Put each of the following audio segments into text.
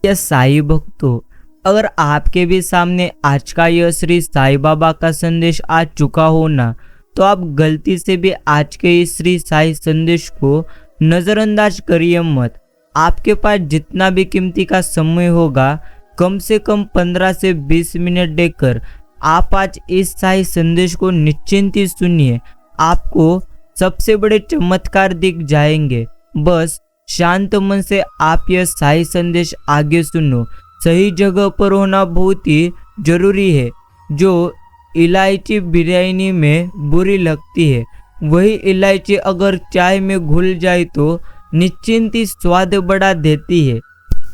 यह साई भक्तों, अगर आपके भी सामने आज का यह श्री साई बाबा का संदेश आ चुका हो ना, तो आप गलती से भी आज के इस श्री साई संदेश को नज़रअंदाज करिए मत। आपके पास जितना भी कीमती का समय होगा, कम से कम 15 से 20 मिनट देकर आप आज इस साई संदेश को निश्चिंत ही सुनिए। आपको सबसे बड़े चमत्कार दिख जाएंगे। बस शांत मन से आप यह साई संदेश आगे सुनो। सही जगह पर होना बहुत ही जरूरी है। जो इलायची बिरयानी में बुरी लगती है, वही इलायची अगर चाय में घुल जाए तो निश्चिंत ही स्वाद बढ़ा देती है।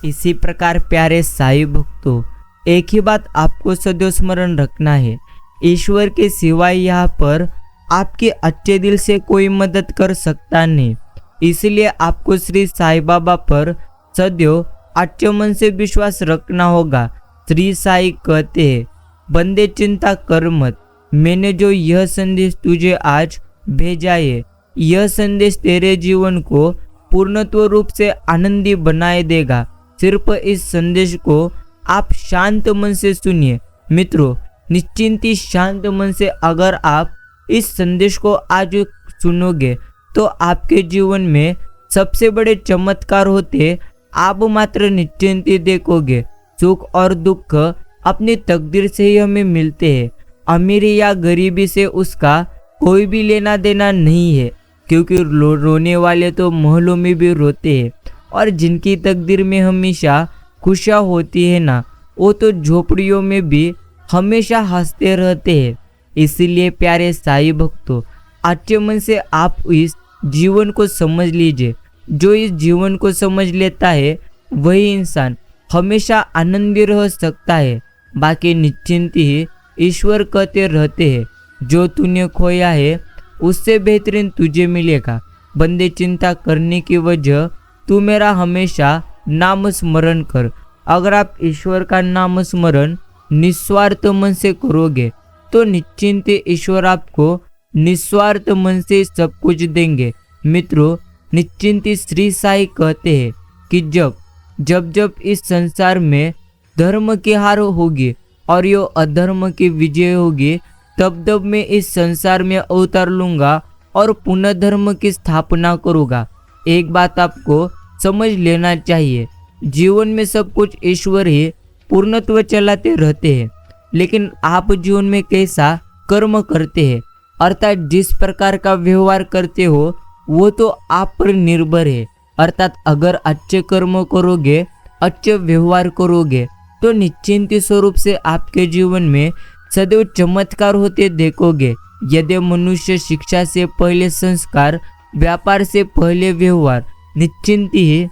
इसी प्रकार प्यारे साई भक्तों, एक ही बात आपको सदैव स्मरण रखना है, ईश्वर के सिवाय यहाँ पर आपके अच्छे दिल से कोई मदद कर सकता नहीं। इसलिए आपको श्री साई बाबा पर सदैव अच्छे मन से विश्वास रखना होगा। श्री साई कहते हैं, बंदे चिंता कर मत, मैंने जो यह संदेश तुझे आज भेजा है, यह संदेश तेरे जीवन को पूर्णत्व रूप से आनंदी बनाए देगा। सिर्फ इस संदेश को आप शांत मन से सुनिए। मित्रों, निश्चिंत ही शांत मन से अगर आप इस संदेश को आज सुनोगे तो आपके जीवन में सबसे बड़े चमत्कार होते आप मात्र निश्चिंत ही देखोगे। सुख और दुख अपनी तकदीर से ही हमें मिलते हैं। अमीरी या गरीबी से उसका कोई भी लेना देना नहीं है, क्योंकि रोने वाले तो महलों में भी रोते हैं, और जिनकी तकदीर में हमेशा खुशियाँ होती है ना, वो तो झोपड़ियों में भी हमेशा हंसते रहते हैं। इसीलिए प्यारे साई भक्तों, अच्छे मन से आप इस जीवन को समझ लीजिए। जो इस जीवन को समझ लेता है वही इंसान हमेशा आनंदी रह सकता है। बाकी निश्चिंत ही ईश्वर कहते रहते हैं, जो तूने खोया है उससे बेहतरीन तुझे मिलेगा। बंदे चिंता करने की वजह तू मेरा हमेशा नाम स्मरण कर। अगर आप ईश्वर का नाम स्मरण निस्वार्थ मन से करोगे तो निश्चिंत ईश्वर आपको निस्वार्थ मन से सब कुछ देंगे। मित्रों, निश्चिंत श्री साई कहते हैं कि जब इस संसार में धर्म की हार होगी और यो अधर्म की विजय होगी, तब मैं इस संसार में अवतार लूंगा और पुनः धर्म की स्थापना करूंगा। एक बात आपको समझ लेना चाहिए, जीवन में सब कुछ ईश्वर ही पूर्णत्व चलाते रहते हैं, लेकिन आप जीवन में कैसा कर्म करते हैं, अर्थात जिस प्रकार का व्यवहार करते हो वो तो आप पर निर्भर है। अर्थात अगर अच्छे कर्म करोगे, अच्छे व्यवहार करोगे, तो निश्चिंत स्वरूप से आपके जीवन में सदैव चमत्कार होते देखोगे। यदि मनुष्य शिक्षा से पहले संस्कार, व्यापार से पहले व्यवहार, निश्चिंत ही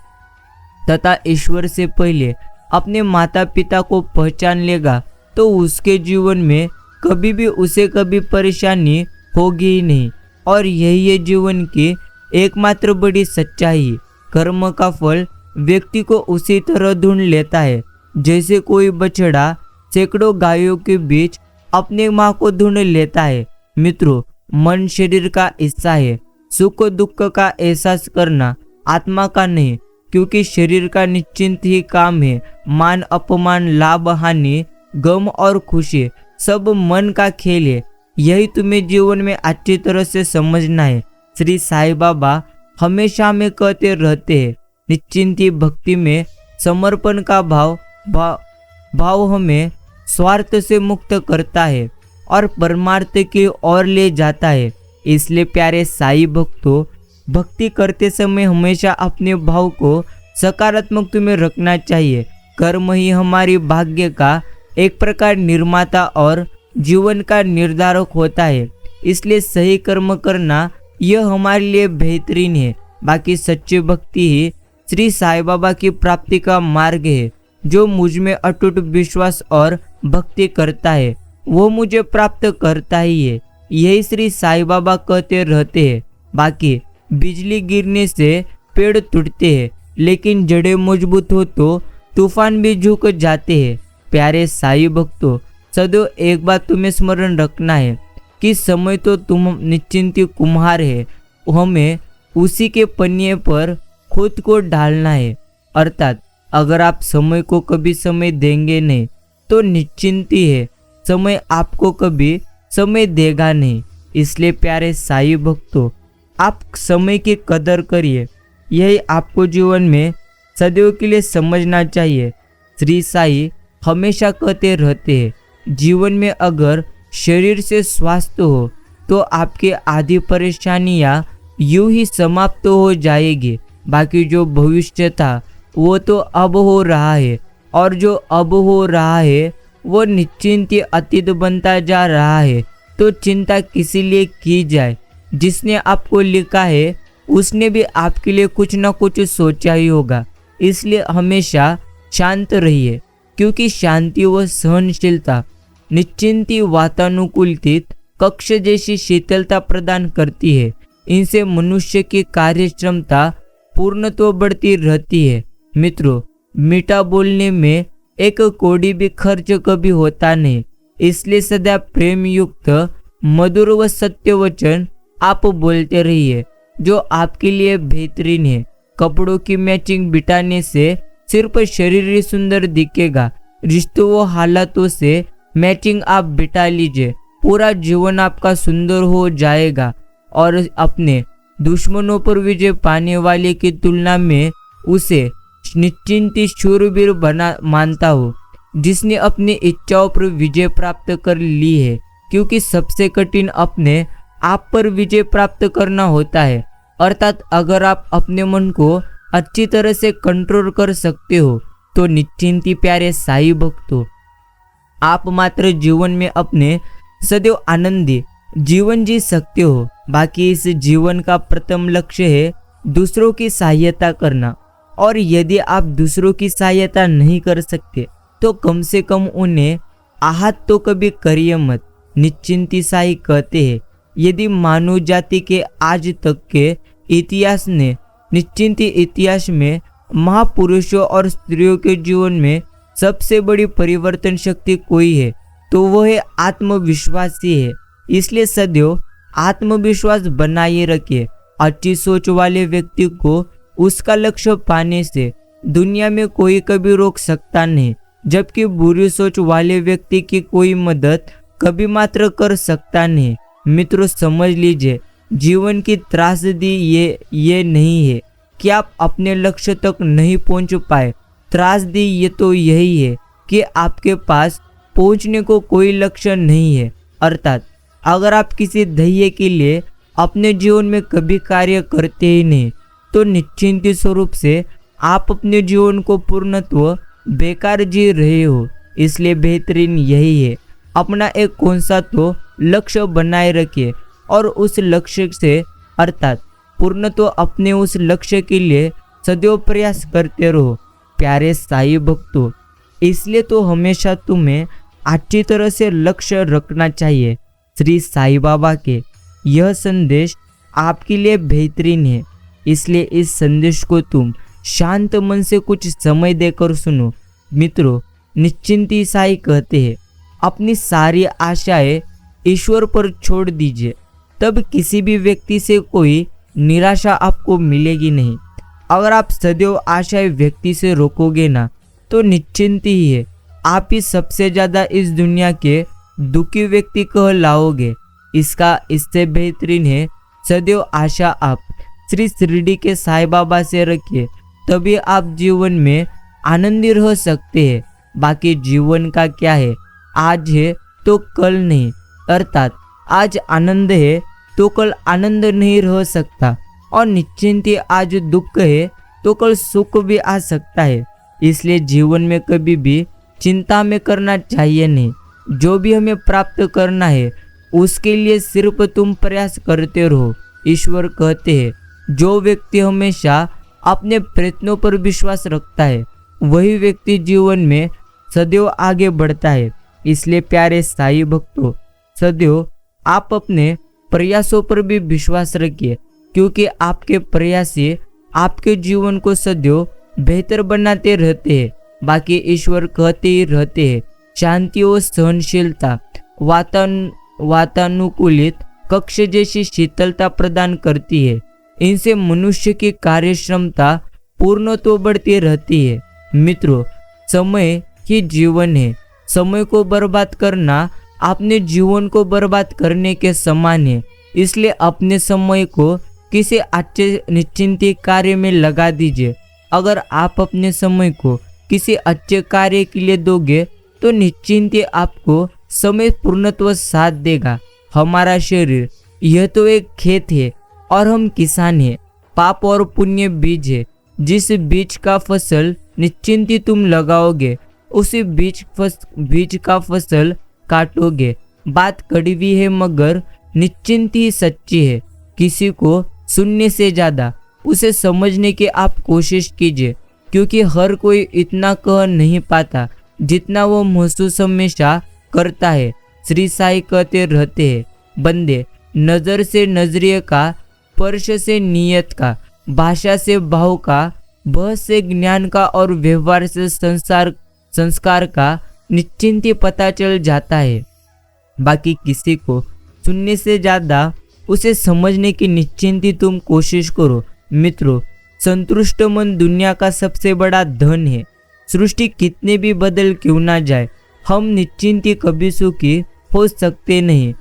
तथा ईश्वर से पहले अपने माता पिता को पहचान लेगा, तो उसके जीवन में कभी भी उसे कभी परेशानी होगी ही नहीं। और यही है जीवन की एकमात्र बड़ी सच्चाई। कर्म का फल व्यक्ति को उसी तरह ढूंढ लेता है जैसे कोई बछड़ा सैकड़ों गायों के बीच अपने माँ को ढूंढ लेता है। मित्रों, मन शरीर का हिस्सा है। सुख दुख का एहसास करना आत्मा का नहीं, क्योंकि शरीर का निश्चिंत ही काम है। मान अपमान, लाभ हानि, गम और खुशी सब मन का खेल है। यही तुम्हें जीवन में अच्छी तरह से समझना है। श्री साई बाबा हमेशा में कहते रहते हैं, निश्चिंत ही भक्ति में समर्पण का भाव हमें स्वार्थ से मुक्त करता है और परमार्थ की ओर ले जाता है। इसलिए प्यारे साई भक्तों, भक्ति करते समय हमेशा अपने भाव को सकारात्मक में रखना चाहिए। कर्म ही हमारी भाग्य का एक प्रकार निर्माता और जीवन का निर्धारक होता है। इसलिए सही कर्म करना यह हमारे लिए बेहतरीन है। बाकी सच्ची भक्ति ही श्री साई बाबा की प्राप्ति का मार्ग है। जो मुझ में अटूट विश्वास और भक्ति करता है वो मुझे प्राप्त करता ही है। यही श्री साई बाबा कहते रहते हैं। बाकी बिजली गिरने से पेड़ टूटते हैं, लेकिन जड़ें मजबूत हो तो तूफान भी झुक जाते हैं। प्यारे साई भक्तों, सदैव एक बात तुम्हें स्मरण रखना है कि समय तो तुम निश्चिंत कुम्हार है, हमें उसी के पन्ने पर खुद को डालना है। अर्थात अगर आप समय को कभी समय देंगे नहीं तो निश्चिंत ही है समय आपको कभी समय देगा नहीं। इसलिए प्यारे साईं भक्तों, आप समय की कदर करिए, यही आपको जीवन में सदैव के लिए समझना चाहिए। श्री साईं हमेशा कहते रहते हैं, जीवन में अगर शरीर से स्वास्थ्य हो तो आपकी आधी परेशानियां यूं ही समाप्त हो जाएगी। बाकी जो भविष्य था वो तो अब हो रहा है, और जो अब हो रहा है वो निश्चिंत ही अतीत बनता जा रहा है। तो चिंता किसी लिए की जाए? जिसने आपको लिखा है उसने भी आपके लिए कुछ ना कुछ सोचा ही होगा। इसलिए हमेशा शांत रहिए, क्योंकि शांति व सहनशीलता निश्चिंती वातानुकूलित कक्ष जैसी शीतलता प्रदान करती है। इनसे मनुष्य की कार्य क्षमता पूर्णत्व बढ़ती रहती है। मित्रों, मीठा बोलने में एक कौड़ी भी खर्च कभी होता नहीं। इसलिए सदा प्रेम युक्त मधुर व सत्य वचन आप बोलते रहिए, जो आपके लिए बेहतरीन है। कपड़ों की मैचिंग बिटाने से सिर्फ शरीर ही सुंदर दिखेगा। रिश्तों व हालातों से मैचिंग आप बिटा लीजिए, पूरा जीवन आपका सुंदर हो जाएगा। और अपने दुश्मनों पर विजय पाने वाले की तुलना में उसे निश्चिंत शूरवीर बना मानता हूँ, जिसने अपनी इच्छाओं पर विजय प्राप्त कर ली है। क्योंकि सबसे कठिन अपने आप पर विजय प्राप्त करना होता है। अर्थात अगर आप अपने मन को अच्छी तरह से कंट्रोल कर सकते हो तो निश्चिंत ही प्यारे साईं भक्तों, आप मात्र जीवन में अपने सदैव आनंदी जीवन जी सकते हो। बाकी इस जीवन का प्रथम लक्ष्य है दूसरों की सहायता करना, और यदि आप दूसरों की सहायता नहीं कर सकते तो कम से कम उन्हें आहत तो कभी करिए मत। निश्चिंती साईं कहते हैं, यदि मानव जाति के आज तक के इतिहास ने निश्चिंती इतिहास में महापुरुषों और स्त्रियों के जीवन में सबसे बड़ी परिवर्तन शक्ति कोई है तो वह है आत्मविश्वास ही है। इसलिए सदैव आत्मविश्वास बनाए रखिए। अच्छी सोच वाले व्यक्ति को उसका लक्ष्य पाने से दुनिया में कोई कभी रोक सकता नहीं, जबकि बुरी सोच वाले व्यक्ति की कोई मदद कभी मात्र कर सकता नहीं। मित्रों, समझ लीजिए, जीवन की त्रासदी ये नहीं है कि आप अपने लक्ष्य तक नहीं पहुंच पाए। त्रासदी ये तो यही है कि आपके पास पहुंचने को कोई लक्ष्य नहीं है। अर्थात अगर आप किसी ध्येय के लिए अपने जीवन में कभी कार्य करते ही नहीं तो निश्चिंत स्वरूप से आप अपने जीवन को पूर्णत्व बेकार जी रहे हो। इसलिए बेहतरीन यही है, अपना एक कौन सा तो लक्ष्य बनाए रखिए और उस लक्ष्य से अर्थात पूर्णत्व अपने उस लक्ष्य के लिए सदैव प्रयास करते रहो। प्यारे साईं भक्तों, इसलिए तो हमेशा तुम्हें अच्छी तरह से लक्ष्य रखना चाहिए। श्री साईं बाबा के यह संदेश आपके लिए बेहतरीन है, इसलिए इस संदेश को तुम शांत मन से कुछ समय देकर सुनो। मित्रों, निश्चिंती साईं कहते हैं, अपनी सारी आशाएं ईश्वर पर छोड़ दीजिए, तब किसी भी व्यक्ति से कोई निराशा आपको मिलेगी नहीं। अगर आप सदैव आशाएं व्यक्ति से रोकोगे ना तो निश्चिंत ही है आप ही सबसे ज्यादा इस दुनिया के दुखी व्यक्ति कहलाओगे। इससे बेहतरीन है सदैव आशा आप श्री शिरडी के साईं बाबा से रखिए, तभी आप जीवन में आनंदी रह सकते हैं। बाकी जीवन का क्या है, आज है तो कल नहीं, अर्थात आज आनंद है तो कल आनंद नहीं रह सकता, और निश्चिंत ही आज दुख है तो कल सुख भी आ सकता है। इसलिए जीवन में कभी भी चिंता में करना चाहिए नहीं। जो भी हमें प्राप्त करना है उसके लिए सिर्फ तुम प्रयास करते रहो। ईश्वर कहते हैं, जो व्यक्ति हमेशा अपने प्रयत्नों पर विश्वास रखता है वही व्यक्ति जीवन में सदैव आगे बढ़ता है। इसलिए प्यारे साईं भक्तों, सदैव आप अपने प्रयासों पर भी विश्वास रखिए, क्योंकि आपके प्रयास ही आपके जीवन को सदैव बेहतर बनाते रहते हैं। बाकी ईश्वर कहते ही रहते हैं, शांति और सहनशीलता वातानुकूलित कक्ष जैसी शीतलता प्रदान करती है। इनसे मनुष्य की कार्य क्षमता पूर्णत्व बढ़ती रहती है। मित्रों, समय ही जीवन है। समय को बर्बाद करना अपने जीवन को बर्बाद करने के समान है। इसलिए अपने समय को किसी अच्छे निश्चिंत कार्य में लगा दीजिए। अगर आप अपने समय को किसी अच्छे कार्य के लिए दोगे तो निश्चिंत आपको समय पूर्णत्व साथ देगा। हमारा शरीर यह तो एक खेत है और हम किसान हैं। पाप और पुण्य बीज है। जिस बीज का फसल निश्चिंत तुम लगाओगे उसी बीज का फसल काटोगे। बात कड़वी है मगर निश्चिंत ही सच्ची है। किसी को सुनने से ज़्यादा उसे समझने की आप कोशिश कीजिए, क्योंकि हर कोई इतना कह नहीं पाता जितना वो महसूस हमेशा करता है। श्री साई कहते रहते हैं, बंदे, नज़र से नजरिए का, स्पर्श से नियत का, भाषा से भाव का, बहस से ज्ञान का और व्यवहार से संस्कार का निश्चिंत पता चल जाता है। बाकी किसी को सुनने से ज़्यादा उसे समझने की निश्चिंत तुम कोशिश करो। मित्रों, संतुष्ट मन दुनिया का सबसे बड़ा धन है। सृष्टि कितने भी बदल क्यों ना जाए, हम निश्चिंत कभी सुखी हो सकते नहीं।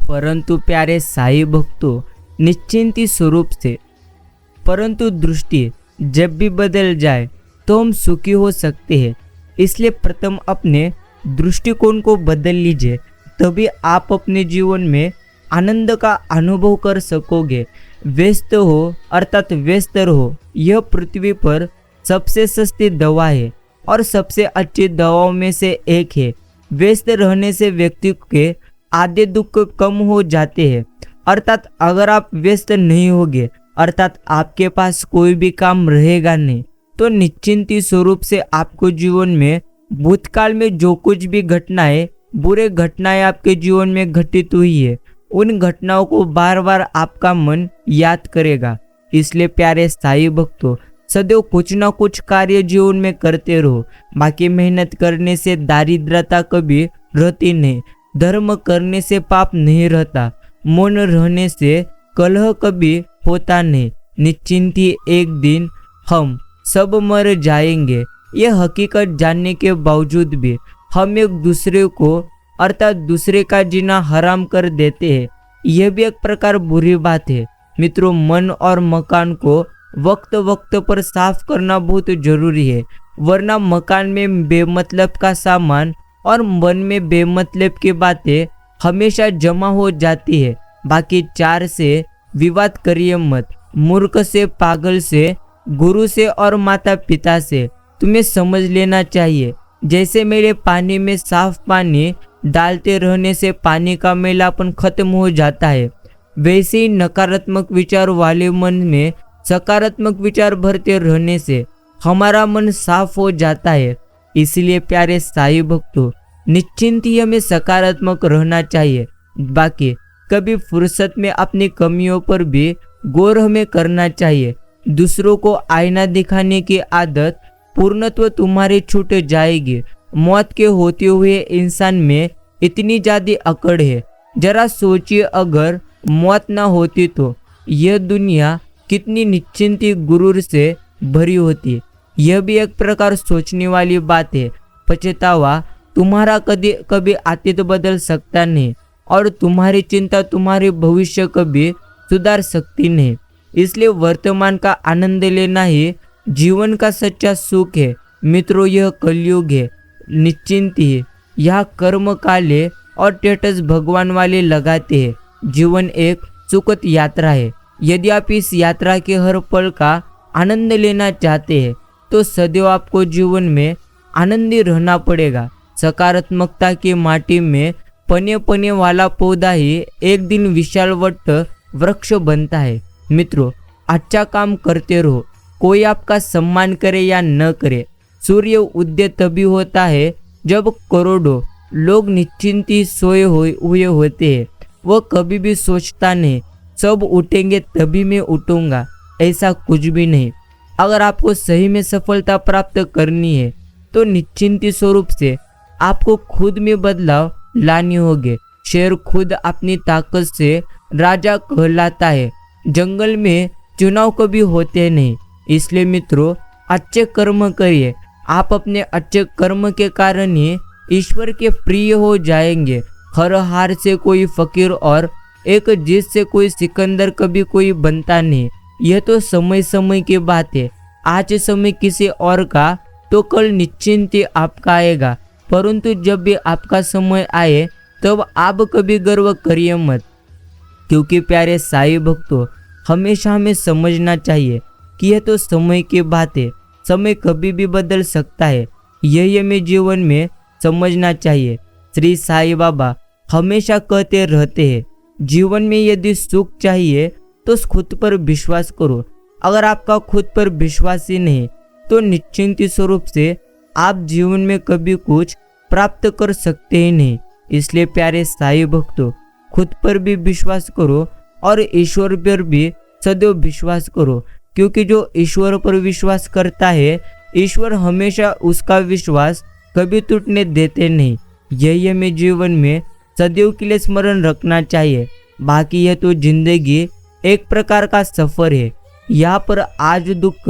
परंतु प्यारे साई भक्तों, निश्चिंत स्वरूप से परंतु दृष्टि जब भी बदल जाए तो हम सुखी हो सकते हैं। इसलिए प्रथम अपने दृष्टिकोण को बदल लीजिए, तभी आप अपने जीवन में आनंद का अनुभव कर सकोगे। व्यस्त हो अर्थात व्यस्त रहो, यह पृथ्वी पर सबसे सस्ती दवा है और सबसे अच्छी दवाओं में से एक है। व्यस्त रहने से व्यक्ति के आधे दुख कम हो जाते हैं। अर्थात अगर आप व्यस्त नहीं होगे, अर्थात आपके पास कोई भी काम रहेगा नहीं, तो निश्चिंत स्वरूप से आपको जीवन में भूतकाल में जो कुछ भी घटनाएं, बुरे घटनाएं आपके जीवन में घटित हुई है, उन घटनाओं को बार बार आपका मन याद करेगा। इसलिए प्यारे साई भक्तों, सदैव कुछ ना कुछ कार्य जीवन में करते रहो। बाकी मेहनत करने से दारिद्रता कभी रहती नहीं, धर्म करने से पाप नहीं रहता, मौन रहने से कलह कभी होता नहीं। निश्चिंत ही एक दिन हम सब मर जाएंगे। यह हकीकत जानने के बावजूद भी हम एक दूसरे को अर्थात दूसरे का जीना हराम कर देते हैं। यह भी एक प्रकार बुरी बात है। मित्रों, मन और मकान को वक्त वक्त पर साफ करना बहुत जरूरी है, वरना मकान में बेमतलब का सामान और मन में बेमतलब की बातें हमेशा जमा हो जाती है। बाकी चार से विवाद करिए मत। मूर्ख से, पागल से, गुरु से और माता पिता से तुम्हें समझ लेना चाहिए। जैसे मेरे पानी में साफ पानी डालते रहने से पानी का मैलापन खत्म हो जाता है, वैसे ही नकारात्मक विचार वाले मन में सकारात्मक विचार भरते रहने से हमारा मन साफ हो जाता है। इसलिए प्यारे साई भक्तों, निश्चिंत ही हमें सकारात्मक रहना चाहिए। बाकी कभी फुर्सत में अपनी कमियों पर भी गौर हमें करना चाहिए। दूसरों को आईना दिखाने की आदत पूर्णत्व तुम्हारी छूट जाएगी। मौत के होते हुए इंसान में इतनी ज्यादा अकड़ है। जरा सोचिए, अगर मौत ना होती तो यह दुनिया कितनी निश्चिंत गुरूर से भरी होती। यह भी एक प्रकार सोचने वाली बात है। पछतावा तुम्हारा कभी अतीत बदल सकता नहीं और तुम्हारी चिंता तुम्हारे भविष्य कभी सुधार सकती नहीं। इसलिए वर्तमान का आनंद लेना ही जीवन का सच्चा सुख है। मित्रों, यह कलयुग है, निश्चिंत ही यह कर्म काले और स्टेटस भगवान वाले लगाते हैं। जीवन एक सुखद यात्रा है। यदि आप इस यात्रा के हर पल का आनंद लेना चाहते हैं तो सदैव आपको जीवन में आनंदी रहना पड़ेगा। सकारात्मकता की माटी में पने वाला पौधा ही एक दिन विशाल वट वृक्ष बनता है। मित्रों, अच्छा काम करते रहो, कोई आपका सम्मान करे या न करे। सूर्य उदय तभी होता है जब करोड़ों लोग निश्चिंत ही सोए हुए होते हैं। वह कभी भी सोचता नहीं सब उठेंगे तभी मैं उठूंगा, ऐसा कुछ भी नहीं। अगर आपको सही में सफलता प्राप्त करनी है तो निश्चिंत स्वरूप से आपको खुद में बदलाव लानी होगी। शेर खुद अपनी ताकत से राजा कहलाता है। जंगल में चुनाव कभी होते नहीं। इसलिए मित्रों, अच्छे कर्म करिए, आप अपने अच्छे कर्म के कारण ही ईश्वर के प्रिय हो जाएंगे। हर हार से कोई फकीर और एक जीत से कोई सिकंदर कभी कोई बनता नहीं। यह तो समय समय की बात है। आज समय किसी और का तो कल निश्चिंत ही आपका आएगा, परंतु जब भी आपका समय आए तब आप कभी गर्व करिए मत। क्योंकि प्यारे साईं भक्तों, हमेशा हमें समझना चाहिए कि यह तो समय की बात है, समय कभी भी बदल सकता है। यही हमें जीवन में समझना चाहिए। श्री साईं बाबा हमेशा कहते रहते हैं, जीवन में यदि सुख चाहिए तो खुद पर विश्वास करो। अगर आपका खुद पर विश्वास ही नहीं तो निश्चिंत स्वरूप से आप जीवन में कभी कुछ प्राप्त कर सकते ही नहीं। इसलिए प्यारे साईं भक्तों, खुद पर भी विश्वास करो और ईश्वर पर भी सदैव विश्वास करो, क्योंकि जो ईश्वर पर विश्वास करता है, ईश्वर हमेशा उसका विश्वास कभी टूटने देते नहीं। यही हमें जीवन में सदैव के लिए स्मरण रखना चाहिए। बाकी यह तो जिंदगी एक प्रकार का सफर है। यहाँ पर आज दुख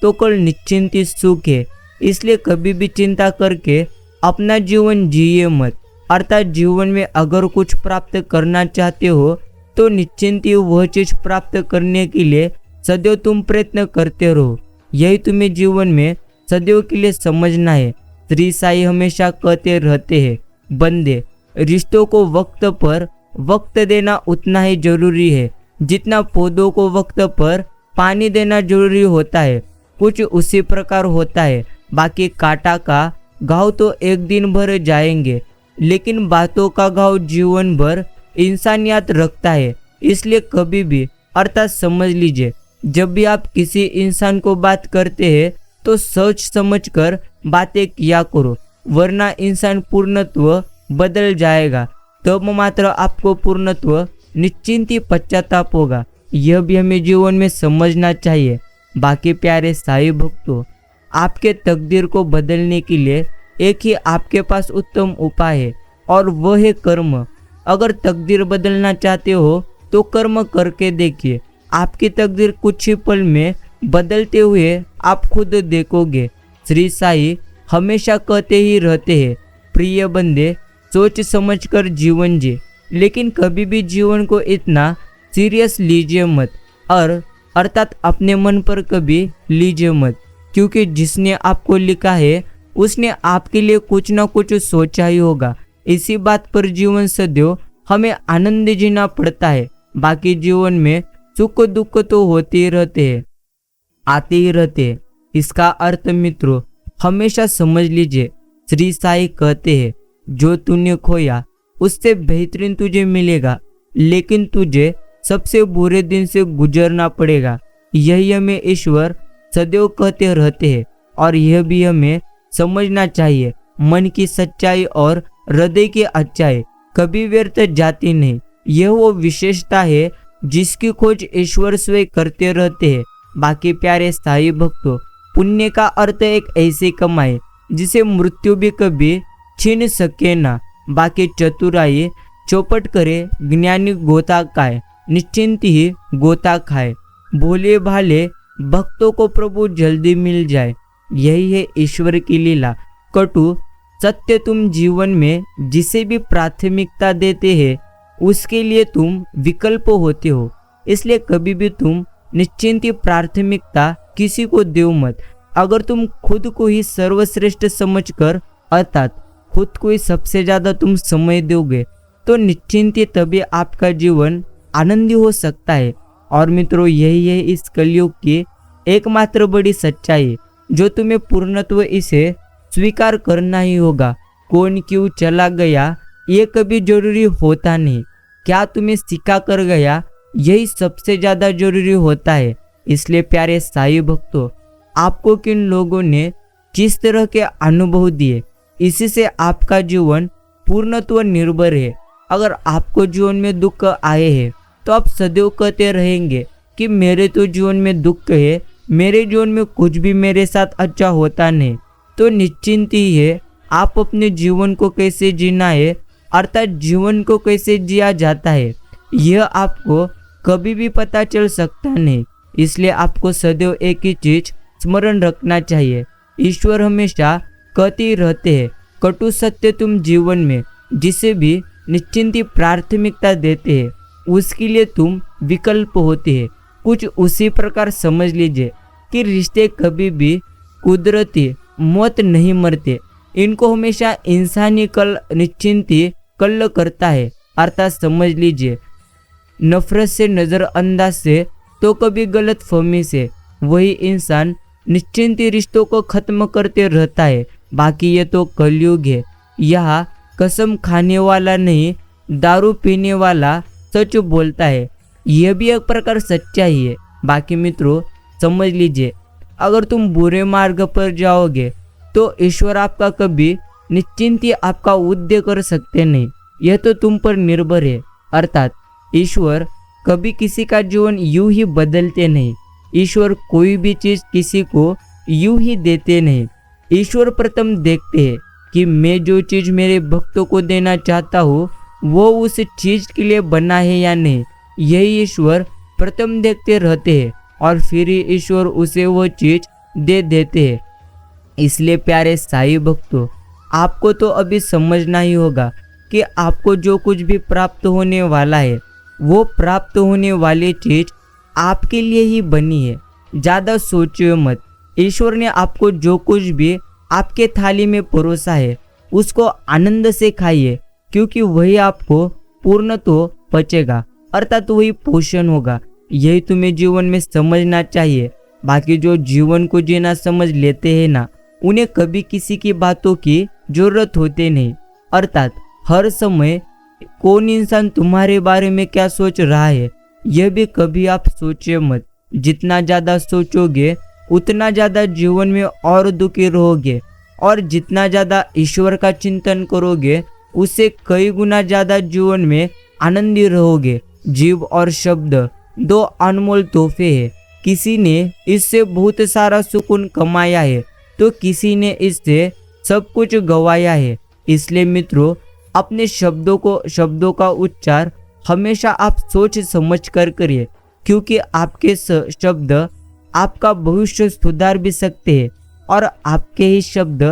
तो कल निश्चिंत सुख है। इसलिए कभी भी चिंता करके अपना जीवन जिए मत। अर्थात जीवन में अगर कुछ प्राप्त करना चाहते हो तो निश्चिंत ही वह चीज प्राप्त करने के लिए सदैव तुम प्रयत्न करते रहो। यही तुम्हें जीवन में सदैव के लिए समझना है। श्री साईं हमेशा कहते रहते हैं, बंदे, रिश्तों को वक्त पर वक्त देना उतना ही जरूरी है जितना पौधों को वक्त पर पानी देना जरूरी होता है। कुछ उसी प्रकार होता है। बाकी कांटा का घाव तो एक दिन भर जाएंगे, लेकिन बातों का घाव जीवन भर इंसानियत रखता है। इसलिए कभी भी, अर्थात समझ लीजिए, जब भी आप किसी इंसान को बात करते हैं तो सोच समझ कर बातें किया करो, वरना इंसान पूर्णत्व बदल जाएगा। तब मात्र आपको पूर्णत्व निश्चिंत ही पश्चाताप होगा। यह भी हमें जीवन में समझना चाहिए। बाकी प्यारे साईं भक्तों, आपके तकदीर को बदलने के लिए एक ही आपके पास उत्तम उपाय है, और वह है कर्म। अगर तकदीर बदलना चाहते हो तो कर्म करके देखिए। आपकी तकदीर कुछ ही पल में बदलते हुए आप खुद देखोगे। श्री साईं हमेशा कहते ही रहते हैं, प्रिय बंदे, सोच समझकर जीवन जी, लेकिन कभी भी जीवन को इतना सीरियस लीजिए मत, और अर्थात अपने मन पर कभी लीजिए मत, क्योंकि जिसने आपको लिखा है उसने आपके लिए कुछ ना कुछ सोचा ही होगा। इसी बात पर जीवन सदैव हमें आनंद जीना पड़ता है। बाकी जीवन में सुख दुख तो होते ही रहते हैं, आते ही रहते हैं। इसका अर्थ मित्रों हमेशा समझ लीजिए, श्री साईं कहते हैं, जो तूने खोया उससे बेहतरीन तुझे मिलेगा, लेकिन तुझे सबसे बुरे दिन से गुजरना पड़ेगा। यही हमें ईश्वर सदैव कहते रहते हैं, और यह भी हमें समझना चाहिए। मन की सच्चाई और हृदय की अच्छाई कभी व्यर्थ जाती नहीं। यह वो विशेषता है जिसकी खोज ईश्वर स्वयं करते रहते हैं। बाकी प्यारे साईं भक्तों, पुण्य का अर्थ एक ऐसी कमाई जिसे मृत्यु भी कभी छीन सके ना। बाकी चतुराई चौपट करे, ज्ञानी गोता खाए, निश्चिंत ही गोता खाए। भोले भाले भक्तों को प्रभु जल्दी मिल जाए। यही है ईश्वर की लीला। कटु सत्य, तुम जीवन में जिसे भी प्राथमिकता देते हैं उसके लिए तुम विकल्प होते हो। इसलिए कभी भी तुम निश्चिंत ही प्राथमिकता किसी को दो मत। अगर तुम खुद को ही सर्वश्रेष्ठ समझकर, अर्थात खुद को ही सबसे ज्यादा तुम समय दोगे, तो निश्चिंत ही तभी आपका जीवन आनंदी हो सकता है। और मित्रों, यही है इस कलयुग की एकमात्र बड़ी सच्चाई, जो तुम्हें पूर्णत्व इसे स्वीकार करना ही होगा। कौन क्यों चला गया ये कभी जरूरी होता नहीं, क्या तुम्हें सिखा कर गया यही सबसे ज्यादा जरूरी होता है। इसलिए प्यारे साईं भक्तों, आपको किन लोगों ने किस तरह के अनुभव दिए, इसी से आपका जीवन पूर्णत्व निर्भर है। अगर आपको जीवन में दुख आए हैं तो आप सदैव कहते रहेंगे कि मेरे तो जीवन में दुख है, मेरे जीवन में कुछ भी मेरे साथ अच्छा होता नहीं, तो निश्चिंत ही है आप अपने जीवन को कैसे जीना है, अर्थात जीवन को कैसे जिया जाता है, यह आपको कभी भी पता चल सकता नहीं। इसलिए आपको सदैव एक ही चीज स्मरण रखना चाहिए ईश्वर हमेशा कहते रहते हैं कटु सत्य तुम जीवन में जिसे भी निश्चिंती प्राथमिकता देते हैं उसके लिए तुम विकल्प होते हैं। कुछ उसी प्रकार समझ लीजिए कि रिश्ते कभी भी कुदरती मौत नहीं मरते, इनको हमेशा इंसानी कल निश्चिंती कल्ल करता है। अर्थात समझ लीजिए नफरत से, नज़रअंदाज से तो कभी गलत फहमी से वही इंसान निश्चिंती रिश्तों को खत्म करते रहता है। बाकी ये तो कलयुग है, यहाँ कसम खाने वाला नहीं दारू पीने वाला सच बोलता है, यह भी एक प्रकार सच्चाई है। बाकी मित्रों समझ लीजिए अगर तुम बुरे मार्ग पर जाओगे तो ईश्वर आपका कभी निश्चिंती आपका उद्धार कर सकते नहीं, यह तो तुम पर निर्भर है। अर्थात ईश्वर कभी किसी का जीवन यूं ही बदलते नहीं, ईश्वर कोई भी चीज किसी को यूं ही देते नहीं। ईश्वर प्रथम देखते हैं कि मैं जो चीज मेरे भक्तों को देना चाहता हूँ वो उस चीज के लिए बना है या नहीं, यही ईश्वर प्रथम देखते रहते हैं और फिर ही ईश्वर उसे वो चीज दे देते हैं। इसलिए प्यारे साईं भक्तों आपको तो अभी समझना ही होगा कि आपको जो कुछ भी प्राप्त होने वाला है वो प्राप्त होने वाली चीज आपके लिए ही बनी है। ज़्यादा सोचिए मत, ईश्वर ने आपको जो कुछ भी आपके थाली में परोसा है उसको आनंद से खाइए, क्योंकि वही आपको पूर्ण तो पचेगा, अर्थात वही पोषण होगा। यही तुम्हें जीवन में समझना चाहिए। बाकी जो जीवन को जीना समझ लेते हैं ना, उन्हें कभी किसी की बातों की जरूरत होती नहीं। अर्थात हर समय कौन इंसान तुम्हारे बारे में क्या सोच रहा है यह भी कभी आप सोचिए मत। जितना ज़्यादा सोचोगे उतना ज़्यादा जीवन में और दुखी रहोगे, और जितना ज़्यादा ईश्वर का चिंतन करोगे उससे कई गुना ज़्यादा जीवन में आनंदी रहोगे। जीव और शब्द दो अनमोल तोहफे हैं, किसी ने इससे बहुत सारा सुकून कमाया है तो किसी ने इससे सब कुछ गंवाया है। इसलिए मित्रों अपने शब्दों का उच्चार हमेशा आप सोच समझ कर करिए, क्योंकि आपके शब्द आपका भविष्य सुधार भी सकते हैं और आपके ही शब्द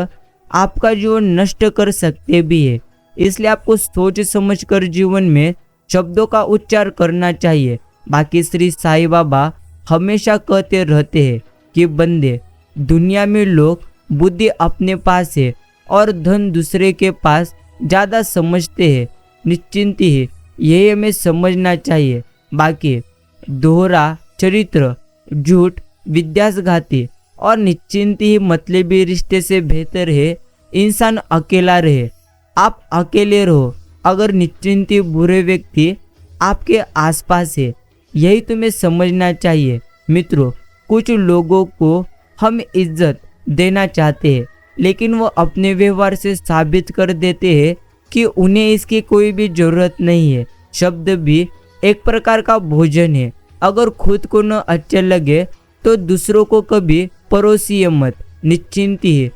आपका जीवन नष्ट कर सकते भी है। इसलिए आपको सोच समझ कर जीवन में शब्दों का उच्चार करना चाहिए। बाकी श्री साईं बाबा हमेशा कहते रहते हैं कि बंदे दुनिया में लोग बुद्धि अपने पास है और धन दूसरे के पास ज़्यादा समझते हैं, निश्चिंत ही यही हमें समझना चाहिए। बाकी दोहरा चरित्र, झूठ, विद्यासघाती और निश्चिंत ही मतलबी रिश्ते से बेहतर है इंसान अकेला रहे। आप अकेले रहो अगर निश्चिंती बुरे व्यक्ति आपके आसपास है, यही तुम्हें समझना चाहिए। मित्रों कुछ लोगों को हम इज्जत देना चाहते हैं लेकिन वो अपने व्यवहार से साबित कर देते हैं कि उन्हें इसकी कोई भी जरूरत नहीं है। शब्द भी एक प्रकार का भोजन है, अगर खुद को न अच्छा लगे तो दूसरों को कभी परोसिए मत। निश्चिंत ही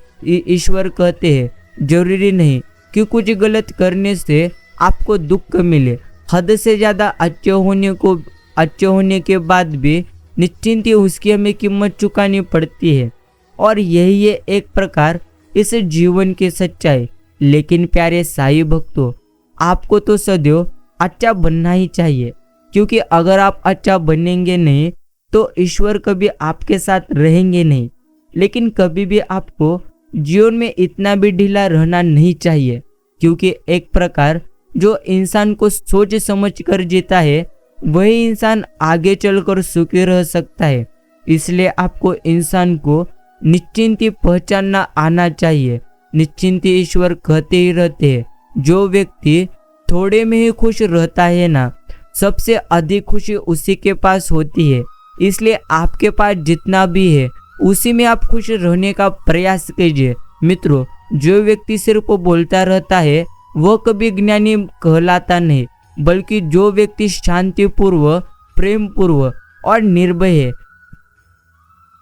ईश्वर कहते हैं जरूरी नहीं कि कुछ गलत करने से आपको दुख मिले, हद से ज़्यादा अच्छे होने के बाद भी निश्चिंत ही उसकी हमें कीमत चुकानी पड़ती है, और यही है एक प्रकार इस जीवन की सच्चाई। लेकिन प्यारे साईं भक्तों आपको तो सदैव अच्छा बनना ही चाहिए, क्योंकि अगर आप अच्छा बनेंगे नहीं तो ईश्वर कभी आपके साथ रहेंगे नहीं। लेकिन कभी भी आपको जीवन में इतना भी ढीला रहना नहीं चाहिए, क्योंकि एक प्रकार जो इंसान को सोच समझ कर जीता है वही इंसान आगे चलकर सुखी रह सकता है। इसलिए आपको इंसान को निश्चिंती पहचानना आना चाहिए। निश्चिंती ईश्वर कहते ही रहते हैं, जो व्यक्ति थोड़े में ही खुश रहता है ना, सबसे अधिक खुशी उसी के पास होती है। इसलिए आपके पास जितना भी है उसी में आप खुश रहने का प्रयास कीजिए। मित्रों जो व्यक्ति सिर्फ बोलता रहता है वह कभी ज्ञानी कहलाता नहीं, बल्कि जो व्यक्ति शांतिपूर्वक, प्रेमपूर्वक और निर्भय है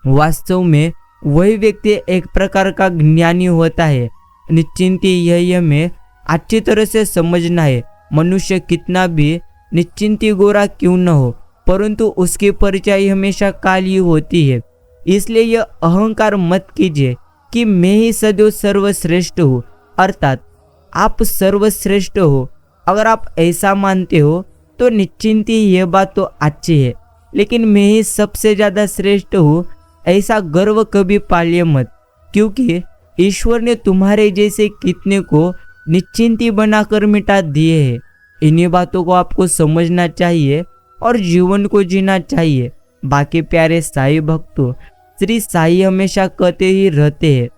वास्तव में वही व्यक्ति एक प्रकार का ज्ञानी होता है। निश्चिंती यही हमें अच्छी तरह से समझना है। मनुष्य कितना भी निश्चिंती गोरा क्यों न हो, परंतु उसकी परछाई हमेशा काली होती है। इसलिए यह अहंकार मत कीजिए कि मैं ही सदैव सर्वश्रेष्ठ हूँ, अर्थात आप सर्वश्रेष्ठ हो। अगर आप ऐसा मानते हो तो निश्चिंत ही यह बात तो अच्छी है, लेकिन मैं ही सबसे ज़्यादा श्रेष्ठ हूँ ऐसा गर्व कभी पालिए मत, क्योंकि ईश्वर ने तुम्हारे जैसे कितने को निश्चिंती बनाकर मिटा दिए हैं। इन्हीं बातों को आपको समझना चाहिए और जीवन को जीना चाहिए। बाकी प्यारे साईं भक्तों, श्री साईं हमेशा कहते ही रहते हैं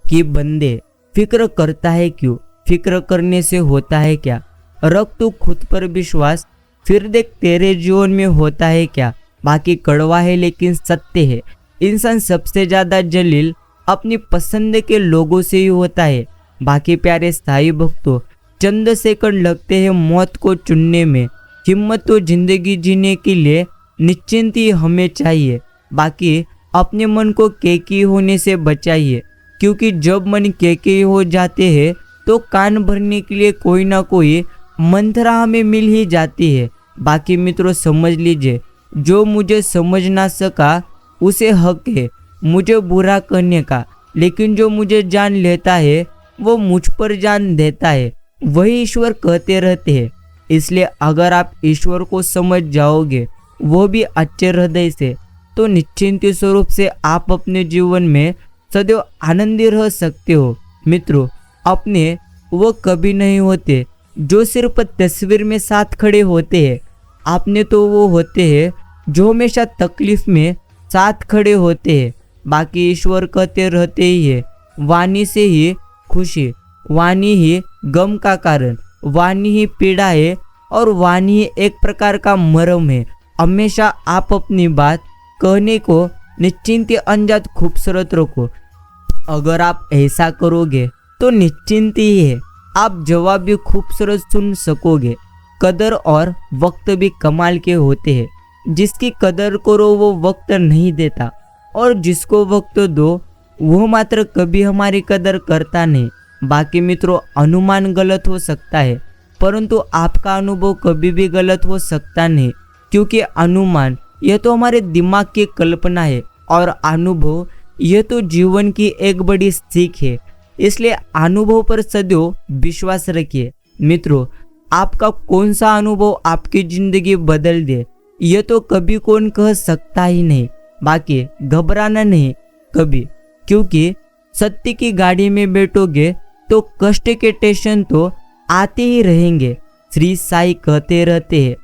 कि बंदे फिक्र करता है क्यों, फिक्र करने से होता है क्या, रख तू खुद पर विश्वास, फिर देख तेरे जीवन में होता है क्या। बाकी कड़वा है लेकिन सत्य है, इंसान सबसे ज़्यादा जलील अपनी पसंद के लोगों से ही होता है। बाकी प्यारे साईं भक्तों, चंद सेकंड लगते हैं मौत को चुनने में, हिम्मत तो जिंदगी जीने के लिए निश्चिंत ही हमें चाहिए। बाकी अपने मन को केकी होने से बचाइए, क्योंकि जब मन केकी हो जाते हैं तो कान भरने के लिए कोई ना कोई मंत्रा हमें मिल ही जाती है। बाकी मित्रों समझ लीजिए, जो मुझे समझ ना सका उसे हक है मुझे बुरा करने का, लेकिन जो मुझे जान लेता है वो मुझ पर जान देता है, वही ईश्वर कहते रहते हैं। इसलिए अगर आप ईश्वर को समझ जाओगे, वो भी अच्छे हृदय से, तो निश्चिंत स्वरूप से आप अपने जीवन में सदैव आनंदी रह सकते हो। मित्रों, अपने वो कभी नहीं होते जो सिर्फ तस्वीर में साथ खड़े होते हैं, आपने तो वो होते हैं जो हमेशा तकलीफ में साथ खड़े होते हैं। बाकी ईश्वर कहते रहते ही है, वाणी से ही खुशी, वाणी ही गम का कारण, वाणी ही पीड़ा है और वाणी ही एक प्रकार का मरम है। हमेशा आप अपनी बात कहने को निश्चिंत अनजात खूबसूरत रखो। अगर आप ऐसा करोगे तो निश्चिंत ही है, आप जवाब भी खूबसूरत सुन सकोगे। कदर और वक्त भी कमाल के होते हैं, जिसकी कदर करो वो वक्त नहीं देता, और जिसको वक्त दो वो मात्र कभी हमारी कदर करता नहीं। बाकी मित्रों, अनुमान गलत हो सकता है, परंतु आपका अनुभव कभी भी गलत हो सकता नहीं, क्योंकि अनुमान यह तो हमारे दिमाग की कल्पना है और अनुभव यह तो जीवन की एक बड़ी सीख है। इसलिए अनुभव पर सदैव विश्वास रखिए। मित्रों, आपका कौन सा अनुभव आपकी जिंदगी बदल दे, यह तो कभी कौन कह सकता ही नहीं। बाकी घबराना नहीं कभी, क्योंकि सत्य की गाड़ी में बैठोगे तो कष्ट के टेंशन तो आते ही रहेंगे। श्री साईं कहते रहते हैं,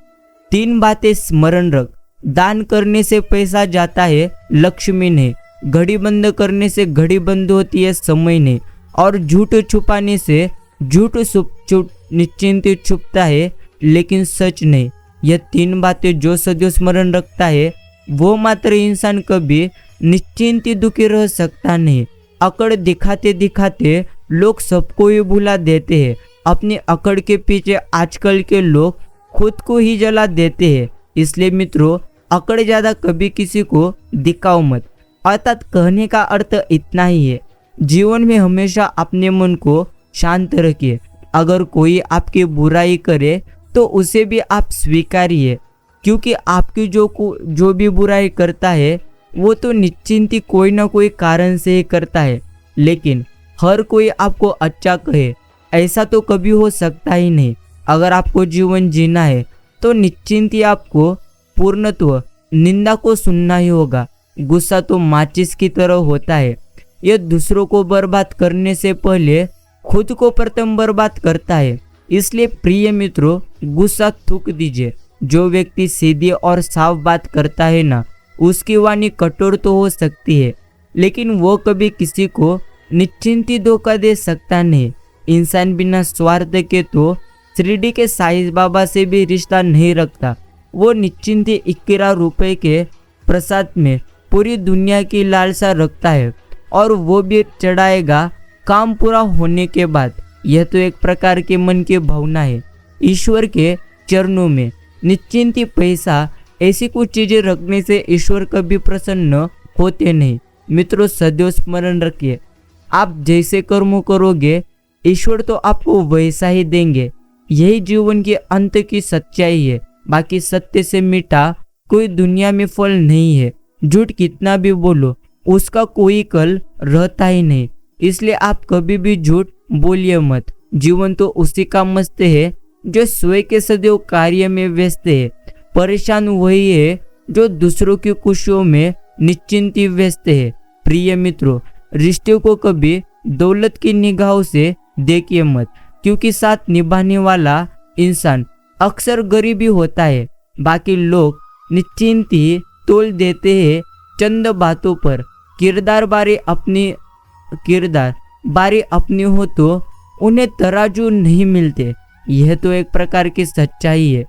3 बातें स्मरण रख, दान करने से पैसा जाता है, लक्ष्मी नहीं, घड़ी बंद करने से घड़ी बंद होती है, समय नहीं, और झूठ छुपाने से झूठ निश्चिंत छुपता है, लेकिन सच नहीं। यह 3 बातें जो सदैव स्मरण रखता है वो मात्र इंसान कभी निश्चिंत दुखी रह सकता नहीं। अकड़ दिखाते दिखाते लोग सबको ही भुला देते हैं। अपनी अकड़ के पीछे आजकल के लोग खुद को ही जला देते हैं। इसलिए मित्रों, अकड़ ज़्यादा कभी किसी को दिखाओ मत। अर्थात कहने का अर्थ इतना ही है, जीवन में हमेशा अपने मन को शांत रखिए। अगर कोई आपकी बुराई करे तो उसे भी आप स्वीकारिए, क्योंकि आपकी जो भी बुराई करता है वो तो निश्चिंत ही कोई ना कोई कारण से ही करता है। लेकिन हर कोई आपको अच्छा कहे ऐसा तो कभी हो सकता ही नहीं। अगर आपको जीवन जीना है तो निश्चिंत ही आपको पूर्णत्व निंदा को सुनना ही होगा। गुस्सा तो माचिस की तरह होता है, यह दूसरों को बर्बाद करने से पहले खुद को प्रथम बर्बाद करता है। इसलिए प्रिय मित्रों, गुस्सा थूक दीजिए। जो व्यक्ति सीधी और साफ बात करता है ना, उसकी वाणी कठोर तो हो सकती है, लेकिन वो कभी किसी को निश्चिंत ही धोखा दे सकता नहीं। इंसान बिना स्वार्थ के तो शिरडी के साईं बाबा से भी रिश्ता नहीं रखता। वो निश्चिंत ही 21 रुपए के प्रसाद में पूरी दुनिया की लालसा रखता है, और वो भी चढ़ाएगा काम पूरा होने के बाद। यह तो एक प्रकार के मन की भावना है। ईश्वर के चरणों में निश्चिंत ही पैसा, ऐसी कुछ चीजें रखने से ईश्वर कभी प्रसन्न होते नहीं। मित्रों, सदैव स्मरण रखिए, आप जैसे कर्म करोगे ईश्वर तो आपको वैसा ही देंगे। यही जीवन के अंत की सच्चाई है। बाकी सत्य से मीठा कोई दुनिया में फल नहीं है। झूठ कितना भी बोलो, उसका कोई कल रहता ही नहीं। इसलिए आप कभी भी झूठ बोलिए मत। जीवन तो उसी का मस्त है जो स्वयं के सदैव कार्य में व्यस्त है। परेशान वही है जो दूसरों की खुशियों में निश्चिंत ही व्यस्त है। प्रिय मित्रों, रिश्ते को कभी दौलत की निगाहों से देखिए मत, क्योंकि साथ निभाने वाला इंसान अक्सर गरीब ही होता है। बाकी लोग निश्चिंत ही तोल देते हैं चंद बातों पर। किरदार बारी अपनी हो तो उन्हें तराजू नहीं मिलते। यह तो एक प्रकार की सच्चाई है।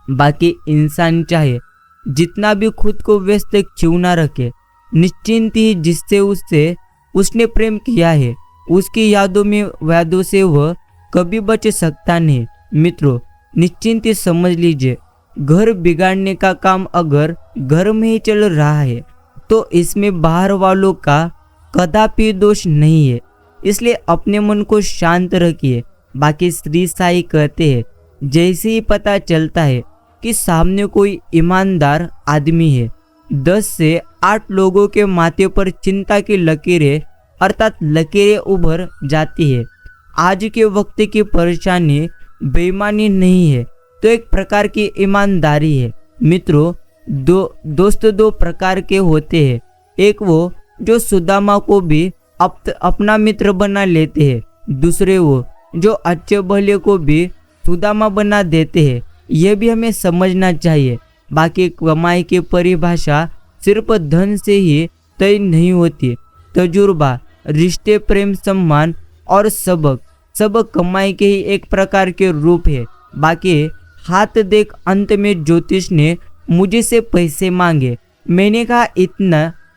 बाकी इंसान चाहे जितना भी खुद को व्यस्त क्यों ना रखे, निश्चिंत ही जिससे उसने प्रेम किया है उसकी यादों से वह कभी बच सकता नहीं। मित्रों, निश्चिंत ही समझ लीजिए, घर बिगाड़ने का काम अगर घर में ही चल रहा है तो इसमें बाहर वालों का कदापि दोष नहीं है। इसलिए अपने मन को शांत रखिए। बाकी श्री साई कहते हैं, जैसे ही पता चलता है कि सामने कोई ईमानदार आदमी है, 10 से 8 लोगों के माथे पर चिंता की लकीरें अर्थात लकीरें उभर जाती है। आज के वक्त की परेशानी बेईमानी नहीं है तो एक प्रकार की ईमानदारी है। मित्रों, दोस्त दो प्रकार के होते हैं। एक वो जो सुदामा को भी अपना मित्र बना लेते हैं, दूसरे वो जो अच्छे भले को भी सुदामा बना देते हैं। यह भी हमें समझना चाहिए। बाकी कमाई की परिभाषा सिर्फ धन से ही तय नहीं होती। तजुर्बा, रिश्ते, प्रेम, सम्मान और सब कमाई के ही एक प्रकार के रूप है। बाकी हाथ देख अंत में ज्योतिष ने मुझे से पैसे मांगे। मैंने कहा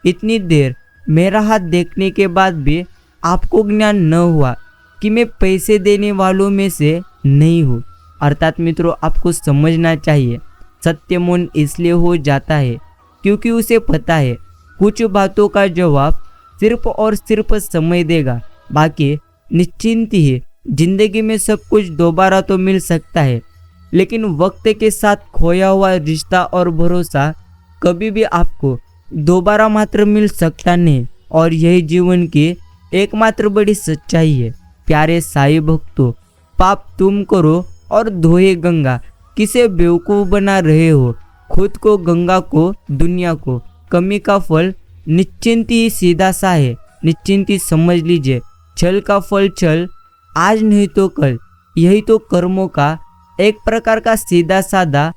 इतनी देर मेरा हाथ देखने के बाद भी आपको ज्ञान न हुआ कि मैं पैसे देने वालों में से नहीं हूँ। अर्थात मित्रों, आपको समझना चाहिए, सत्य मौन इसलिए हो जाता है क्योंकि उसे पता है कुछ बातों का जवाब सिर्फ और सिर्फ समय देगा। बाकी निश्चिंत ही जिंदगी में सब कुछ दोबारा तो मिल सकता है, लेकिन वक्त के साथ खोया हुआ रिश्ता और भरोसा कभी भी आपको दोबारा मात्र मिल सकता नहीं। और यही जीवन की एकमात्र बड़ी सच्चाई है। प्यारे साईं भक्तों, पाप तुम करो और धोए गंगा। किसे बेवकूफ बना रहे हो? खुद को, गंगा को, दुनिया को। कमी का फल निश्चिंत ही सीधा सा है। निश्चिंत ही समझ लीजिए, छल का फल छल, आज नहीं तो कल। यही तो कर्मों का एक प्रकार का सीधा साधा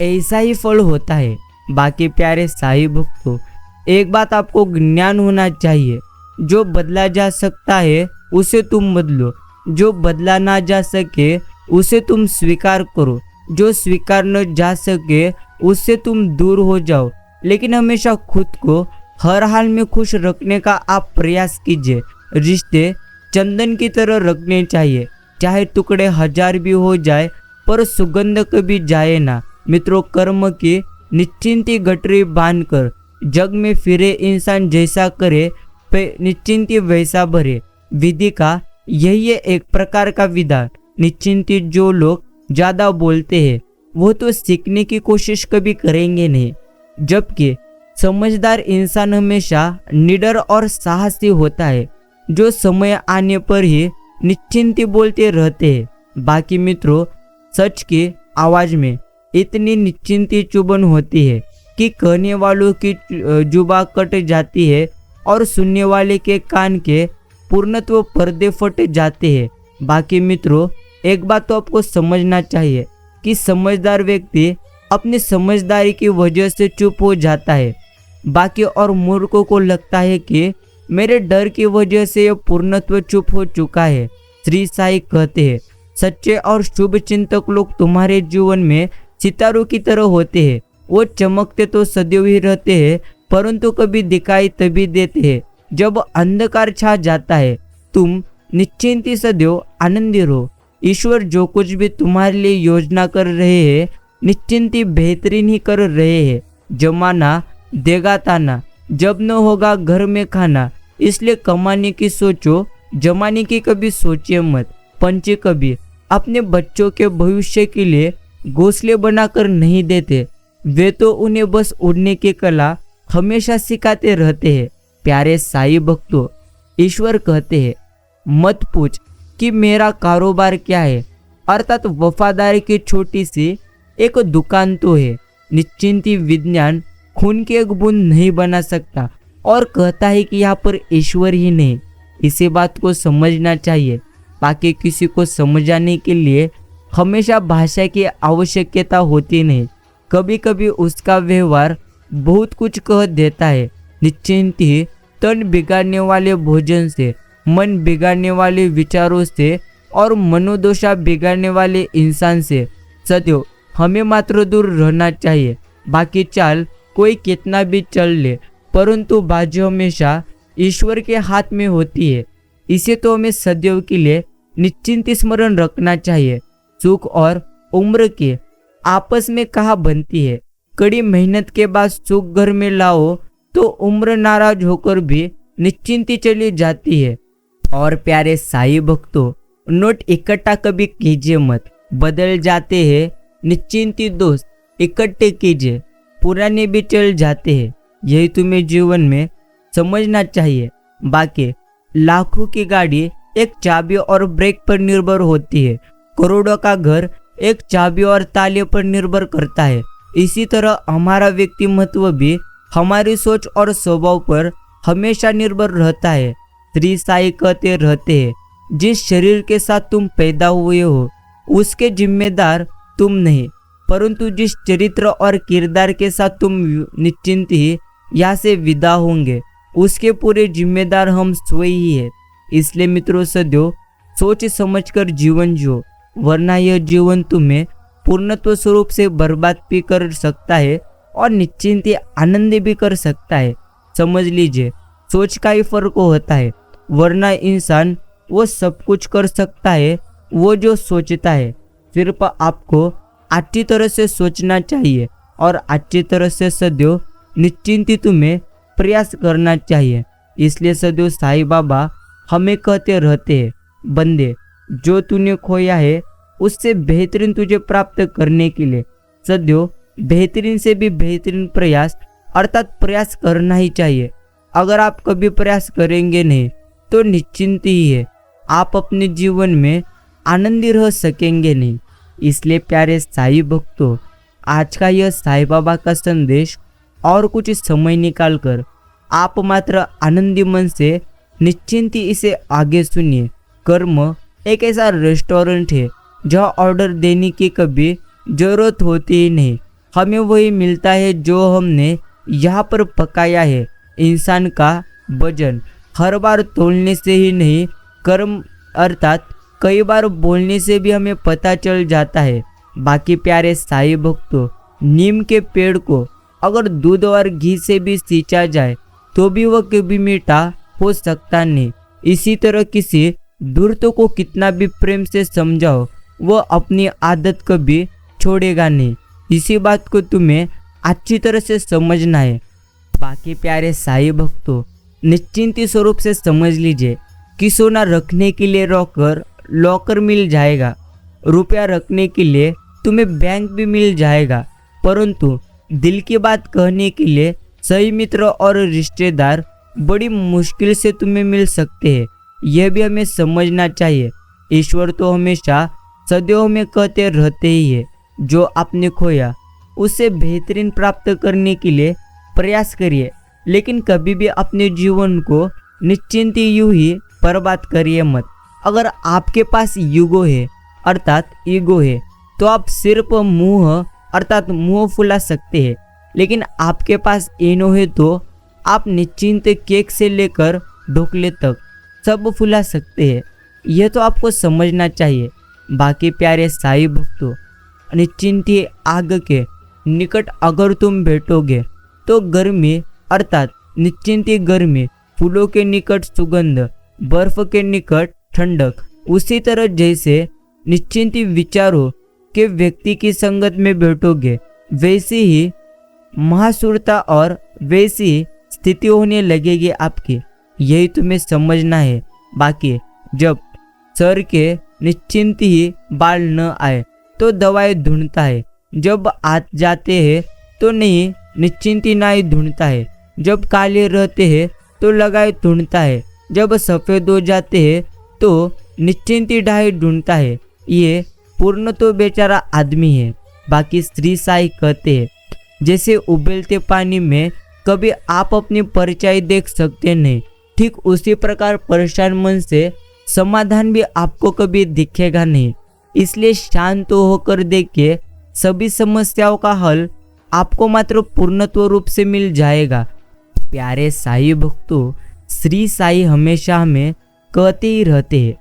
ऐसा ही फल होता है। बाकी प्यारे साईं भक्तों, एक बात आपको ज्ञान होना चाहिए, जो बदला जा सकता है उसे तुम बदलो, जो बदला ना जा सके उसे तुम स्वीकार करो, जो स्वीकार न जा सके उससे तुम दूर हो जाओ। लेकिन हमेशा खुद को हर हाल में खुश रखने का आप प्रयास कीजिए। रिश्ते चंदन की तरह रखने चाहिए, चाहे टुकड़े 1000 भी हो जाए पर सुगंध कभी जाए ना। मित्रों, कर्म की निश्चिंती गठरी बांधकर जग में फिरे इंसान जैसा करे निश्चिंती वैसा भरे। विधि का यही है एक प्रकार का विधान। निश्चिंती जो लोग ज्यादा बोलते हैं वो तो सीखने की कोशिश कभी करेंगे नहीं, जबकि समझदार इंसान हमेशा निडर और साहसी होता है, जो समय आने पर ही निश्चिंती बोलते रहते हैं। बाकी मित्रों, सच की आवाज में इतनी निश्चिंती चुभन होती है कि कहने वालों की जुबा कट जाती है और सुनने वाले के कान के पूर्णत्व पर्दे फट जाते हैं। बाकी मित्रों, एक बात तो आपको समझना चाहिए कि समझदार व्यक्ति अपनी समझदारी की वजह से चुप हो जाता है। बाकी और मूर्खों को लगता है कि मेरे डर की वजह से यह पूर्णत्व चुप हो चुका है। श्री साई कहते हैं, सच्चे और शुभ चिंतक लोग तुम्हारे जीवन में सितारों की तरह होते हैं। वो चमकते तो सदैव ही रहते हैं, परंतु कभी दिखाई तभी देते हैं जब अंधकार छा जाता है। तुम निश्चिंत ही सदैव आनंदी रहो। ईश्वर जो कुछ भी तुम्हारे लिए योजना कर रहे हैं, निश्चिंत ही बेहतरीन ही कर रहे हैं। जमाना देगा ताना, जब न होगा घर में खाना। इसलिए कमाने की सोचो, जमाने की कभी सोचिए मत। पंछी कभी अपने बच्चों के भविष्य के लिए घोंसले बनाकर नहीं देते, वे तो उन्हें बस उड़ने की कला हमेशा सिखाते रहते हैं। प्यारे साईं भक्तों, ईश्वर कहते हैं मत पूछ कि मेरा कारोबार क्या है, अर्थात वफादारी की छोटी सी एक दुकान तो है। निश्चिंती विज्ञान खून की एक बूंद नहीं बना सकता और कहता है कि यहाँ पर ईश्वर ही नहीं। इसी बात को समझना चाहिए। बाकी किसी को समझाने के लिए हमेशा भाषा की आवश्यकता होती नहीं, कभी कभी उसका व्यवहार बहुत कुछ कह देता है। निश्चिंत ही तन बिगाड़ने वाले भोजन से, मन बिगाड़ने वाले विचारों से और मनोदशा बिगाड़ने वाले इंसान से सदैव हमें मात्र दूर रहना चाहिए। बाकी चाल कोई कितना भी चल ले, परंतु बाजू हमेशा ईश्वर के हाथ में होती है। इसे तो हमें सदैव के लिए निश्चिंत स्मरण रखना चाहिए। सुख और उम्र के आपस में कहा बनती है। कड़ी मेहनत के बाद सुख घर में लाओ तो उम्र नाराज होकर भी निश्चिंती चली जाती है। और प्यारे साईं भक्तों, नोट इकट्ठा कभी कीजिए मत, बदल जाते हैं। निश्चिंती दोस्त इकट्ठे कीजिए, पुराने भी चल जाते हैं। यही तुम्हें जीवन में समझना चाहिए। बाकी लाखों की गाड़ी एक चाबी और ब्रेक पर निर्भर होती है, करोड़ों का घर एक चाबी और ताले पर निर्भर करता है। इसी तरह हमारा व्यक्तिमत्व भी हमारी सोच और स्वभाव पर हमेशा निर्भर रहता है। श्री साईं कहते रहते हैं, जिस शरीर के साथ तुम पैदा हुए हो उसके जिम्मेदार तुम नहीं, परंतु जिस चरित्र और किरदार के साथ तुम निश्चिंत ही यहाँ से विदा होंगे उसके पूरे जिम्मेदार हम स्वयं ही है। इसलिए मित्रों, सदैव सोच समझकर जीवन जियो, वरना यह जीवन तुम्हें पूर्णत्व स्वरूप से बर्बाद भी कर सकता है और निश्चिंत आनंद भी कर सकता है। समझ लीजिए, सोच का ही फर्क होता है, वरना इंसान वो सब कुछ कर सकता है वो जो सोचता है। सिर्फ आपको अच्छी तरह से सोचना चाहिए और अच्छी तरह से सदैव निश्चिंत तुम्हें प्रयास करना चाहिए। इसलिए सदैव साईं बाबा हमें कहते रहते हैं, बंदे जो तूने खोया है उससे बेहतरीन तुझे प्राप्त करने के लिए सदैव बेहतरीन से भी बेहतरीन प्रयास अर्थात प्रयास करना ही चाहिए। अगर आप कभी प्रयास करेंगे नहीं तो निश्चिंत ही है, आप अपने जीवन में आनंदी रह सकेंगे नहीं। इसलिए प्यारे साईं भक्तों, आज का यह साईं बाबा का संदेश और कुछ समय निकालकर आप मात्र आनंदी मन से निश्चिंत ही इसे आगे सुनिए। कर्म एक ऐसा रेस्टोरेंट है जहाँ ऑर्डर देने की कभी जरूरत होती ही नहीं, हमें वही मिलता है जो हमने यहाँ पर पकाया है। इंसान का वजन हर बार तोलने से ही नहीं, कर्म अर्थात कई बार बोलने से भी हमें पता चल जाता है। बाकी प्यारे साईं भक्तों, नीम के पेड़ को अगर दूध और घी से भी सींचा जाए तो भी वह कभी मीठा हो सकता नहीं। इसी तरह किसी धूर्त को कितना भी प्रेम से समझाओ वह अपनी आदत कभी छोड़ेगा नहीं। इसी बात को तुम्हें अच्छी तरह से समझना है। बाकी प्यारे साईं भक्तों, निश्चिंत स्वरूप से समझ लीजिए कि सोना रखने के लिए लॉकर मिल जाएगा, रुपया रखने के लिए तुम्हें बैंक भी मिल जाएगा, परंतु दिल की बात कहने के लिए सही मित्र और रिश्तेदार बड़ी मुश्किल से तुम्हें मिल सकते हैं। यह भी हमें समझना चाहिए। ईश्वर तो हमेशा सदैव हमें कहते रहते ही है, जो आपने खोया उससे बेहतरीन प्राप्त करने के लिए प्रयास करिए, लेकिन कभी भी अपने जीवन को निश्चिंत यूं ही बर्बाद करिए मत। अगर आपके पास ईगो है अर्थात ईगो है तो आप सिर्फ मुंह फुला सकते हैं, लेकिन आपके पास इनो है तो आप निश्चिंत केक से लेकर ढोकले तक सब फुला सकते हैं। यह तो आपको समझना चाहिए। बाकी प्यारे साईं भक्तों, निश्चिंती आग के निकट अगर तुम बैठोगे तो गर्मी अर्थात निश्चिंती गर्मी, फूलों के निकट सुगंध, बर्फ के निकट ठंडक, उसी तरह जैसे निश्चिंती विचारों के व्यक्ति की संगत में बैठोगे वैसी ही महाशूरता और वैसी स्थिति होने लगेगी आपकी। यही तुम्हें समझना है। बाकी जब सर के निश्चिंत ही बाल न आए तो दवाई ढूंढता है, जब आ जाते हैं तो नहीं निश्चिंत ही ना ही ढूंढता है, जब काले रहते हैं तो लगाए ढूंढता है, जब सफ़ेद हो जाते हैं तो निश्चिंती ढाई ढूंढता है। ये पूर्ण तो बेचारा आदमी है। बाकी श्री साई कहते हैं, जैसे उबलते पानी में कभी आप अपनी परछाई देख सकते नहीं, ठीक उसी प्रकार परेशान मन से समाधान भी आपको कभी दिखेगा नहीं। इसलिए शांत होकर देखिए, सभी समस्याओं का हल आपको मात्र पूर्णत्व रूप से मिल जाएगा। प्यारे साई भक्तों, श्री साई हमेशा हमें कहते ही रहते हैं,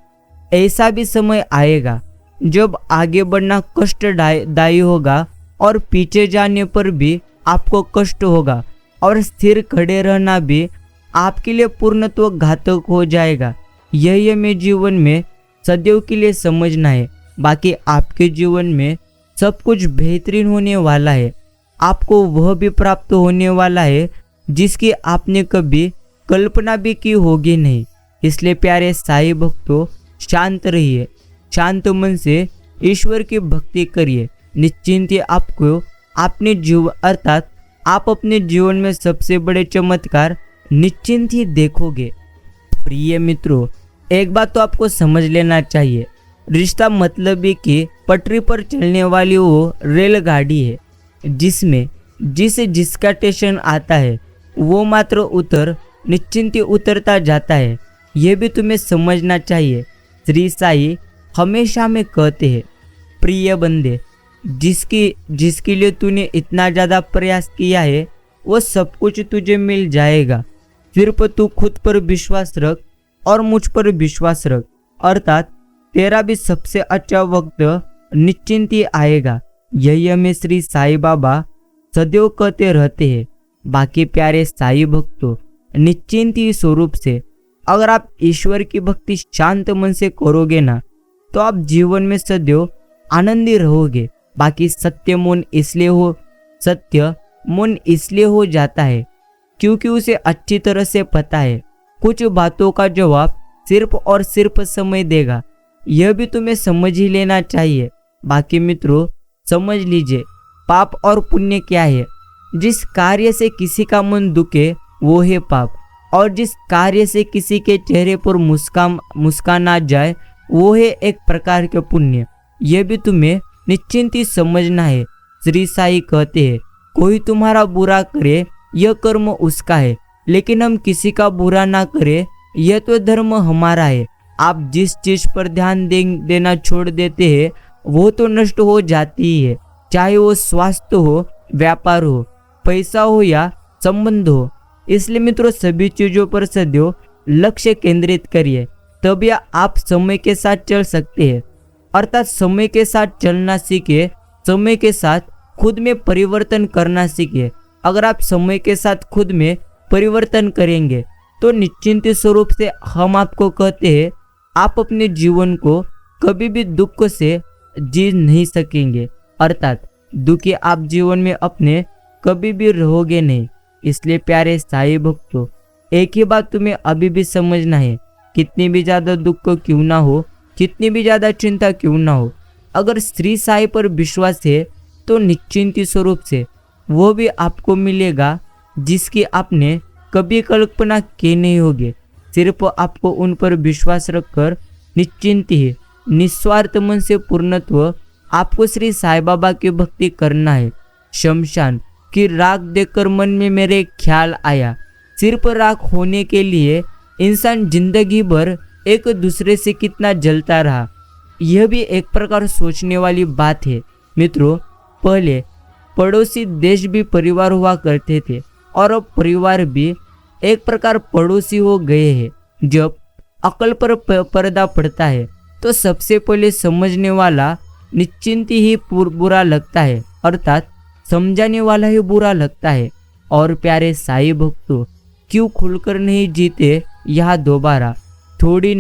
ऐसा भी समय आएगा जब आगे बढ़ना कष्टदायी होगा और पीछे जाने पर भी आपको कष्ट होगा, और स्थिर खड़े रहना भी आपके लिए पूर्णत्व घातक हो जाएगा। यही हमें जीवन में सदैव के लिए समझना है। बाकी आपके जीवन में सब कुछ बेहतरीन होने वाला है। आपको वह भी प्राप्त होने वाला है जिसकी आपने कभी कल्पना भी की होगी नहीं। इसलिए प्यारे साई भक्तों, शांत रहिए, शांत मन से ईश्वर की भक्ति करिए। निश्चिंत आपको अपने जीवन अर्थात आप अपने जीवन में सबसे बड़े चमत्कार निश्चिंत ही देखोगे। प्रिय मित्रों, एक बात तो आपको समझ लेना चाहिए, रिश्ता मतलब ही कि पटरी पर चलने वाली वो रेलगाड़ी है जिसमें जिसका स्टेशन आता है वो मात्र निश्चिंत उतरता जाता है। यह भी तुम्हें समझना चाहिए। श्री साई हमेशा में कहते हैं, प्रिय बंदे, जिसके लिए तूने इतना ज़्यादा प्रयास किया है वो सब कुछ तुझे मिल जाएगा। सिर्फ तू खुद पर विश्वास रख और मुझ पर विश्वास रख, अर्थात तेरा भी सबसे अच्छा वक्त निश्चिंत ही आएगा। यही हमें श्री साई बाबा सदैव कहते रहते हैं। बाकी प्यारे साई भक्तों, निश्चिंत ही स्वरूप से अगर आप ईश्वर की भक्ति शांत मन से करोगे ना, तो आप जीवन में सदैव आनंदी रहोगे। बाकी सत्य मौन इसलिए हो जाता है क्योंकि उसे अच्छी तरह से पता है कुछ बातों का जवाब सिर्फ और सिर्फ समय देगा। यह भी तुम्हें समझ ही लेना चाहिए। बाकी मित्रों, समझ लीजिए, पाप और पुण्य क्या है। जिस कार्य से किसी का मन दुखे वो है पाप, और जिस कार्य से किसी के चेहरे पर मुस्कान आ जाए वो है एक प्रकार के पुण्य। यह भी तुम्हें निश्चिंत ही समझना है। श्री साई कहते हैं, कोई तुम्हारा बुरा करे यह कर्म उसका है, लेकिन हम किसी का बुरा ना करें यह तो धर्म हमारा है। आप जिस चीज पर ध्यान देना छोड़ देते हैं वो तो नष्ट हो जाती ही है, चाहे वो स्वास्थ्य हो, व्यापार हो, पैसा हो या संबंध हो। इसलिए मित्रों, सभी चीजों पर सदैव लक्ष्य केंद्रित करिए, तभी आप समय के साथ चल सकते हैं। अर्थात समय के साथ चलना सीखिए, समय के साथ खुद में परिवर्तन करना सीखिए। अगर आप समय के साथ खुद में परिवर्तन करेंगे तो निश्चिंत स्वरूप से हम आपको कहते हैं, आप अपने जीवन को कभी भी दुख से जी नहीं सकेंगे, अर्थात दुखी आप जीवन में अपने कभी भी रहोगे नहीं। इसलिए प्यारे साई भक्तों, एक ही बात तुम्हें अभी भी समझना है, कितनी भी ज़्यादा दुख क्यों ना हो, कितनी भी ज़्यादा चिंता क्यों ना हो, अगर श्री साई पर विश्वास है तो निश्चिंत स्वरूप से वो भी आपको मिलेगा जिसकी आपने कभी कल्पना की नहीं होगी। सिर्फ आपको उन पर विश्वास रखकर निश्चिंत ही निस्वार्थ मन से पूर्णत्व आपको श्री साई बाबा की भक्ति करना है। शमशान की राख देखकर मन में मेरे ख्याल आया, सिर्फ राख होने के लिए इंसान जिंदगी भर एक दूसरे से कितना जलता रहा। यह भी एक प्रकार सोचने वाली बात है। मित्रों, पहले पड़ोसी देश भी परिवार हुआ करते थे और अब परिवार भी एक प्रकार पड़ोसी हो गए हैं। जब अकल पर पर्दा पड़ता है तो सबसे पहले समझने वाला निश्चिंत ही बुरा लगता है, अर्थात समझाने वाला ही बुरा लगता है। और प्यारे साई भक्तों, क्यों खुलकर नहीं जीते यहाँ दोबारा? थोड़ी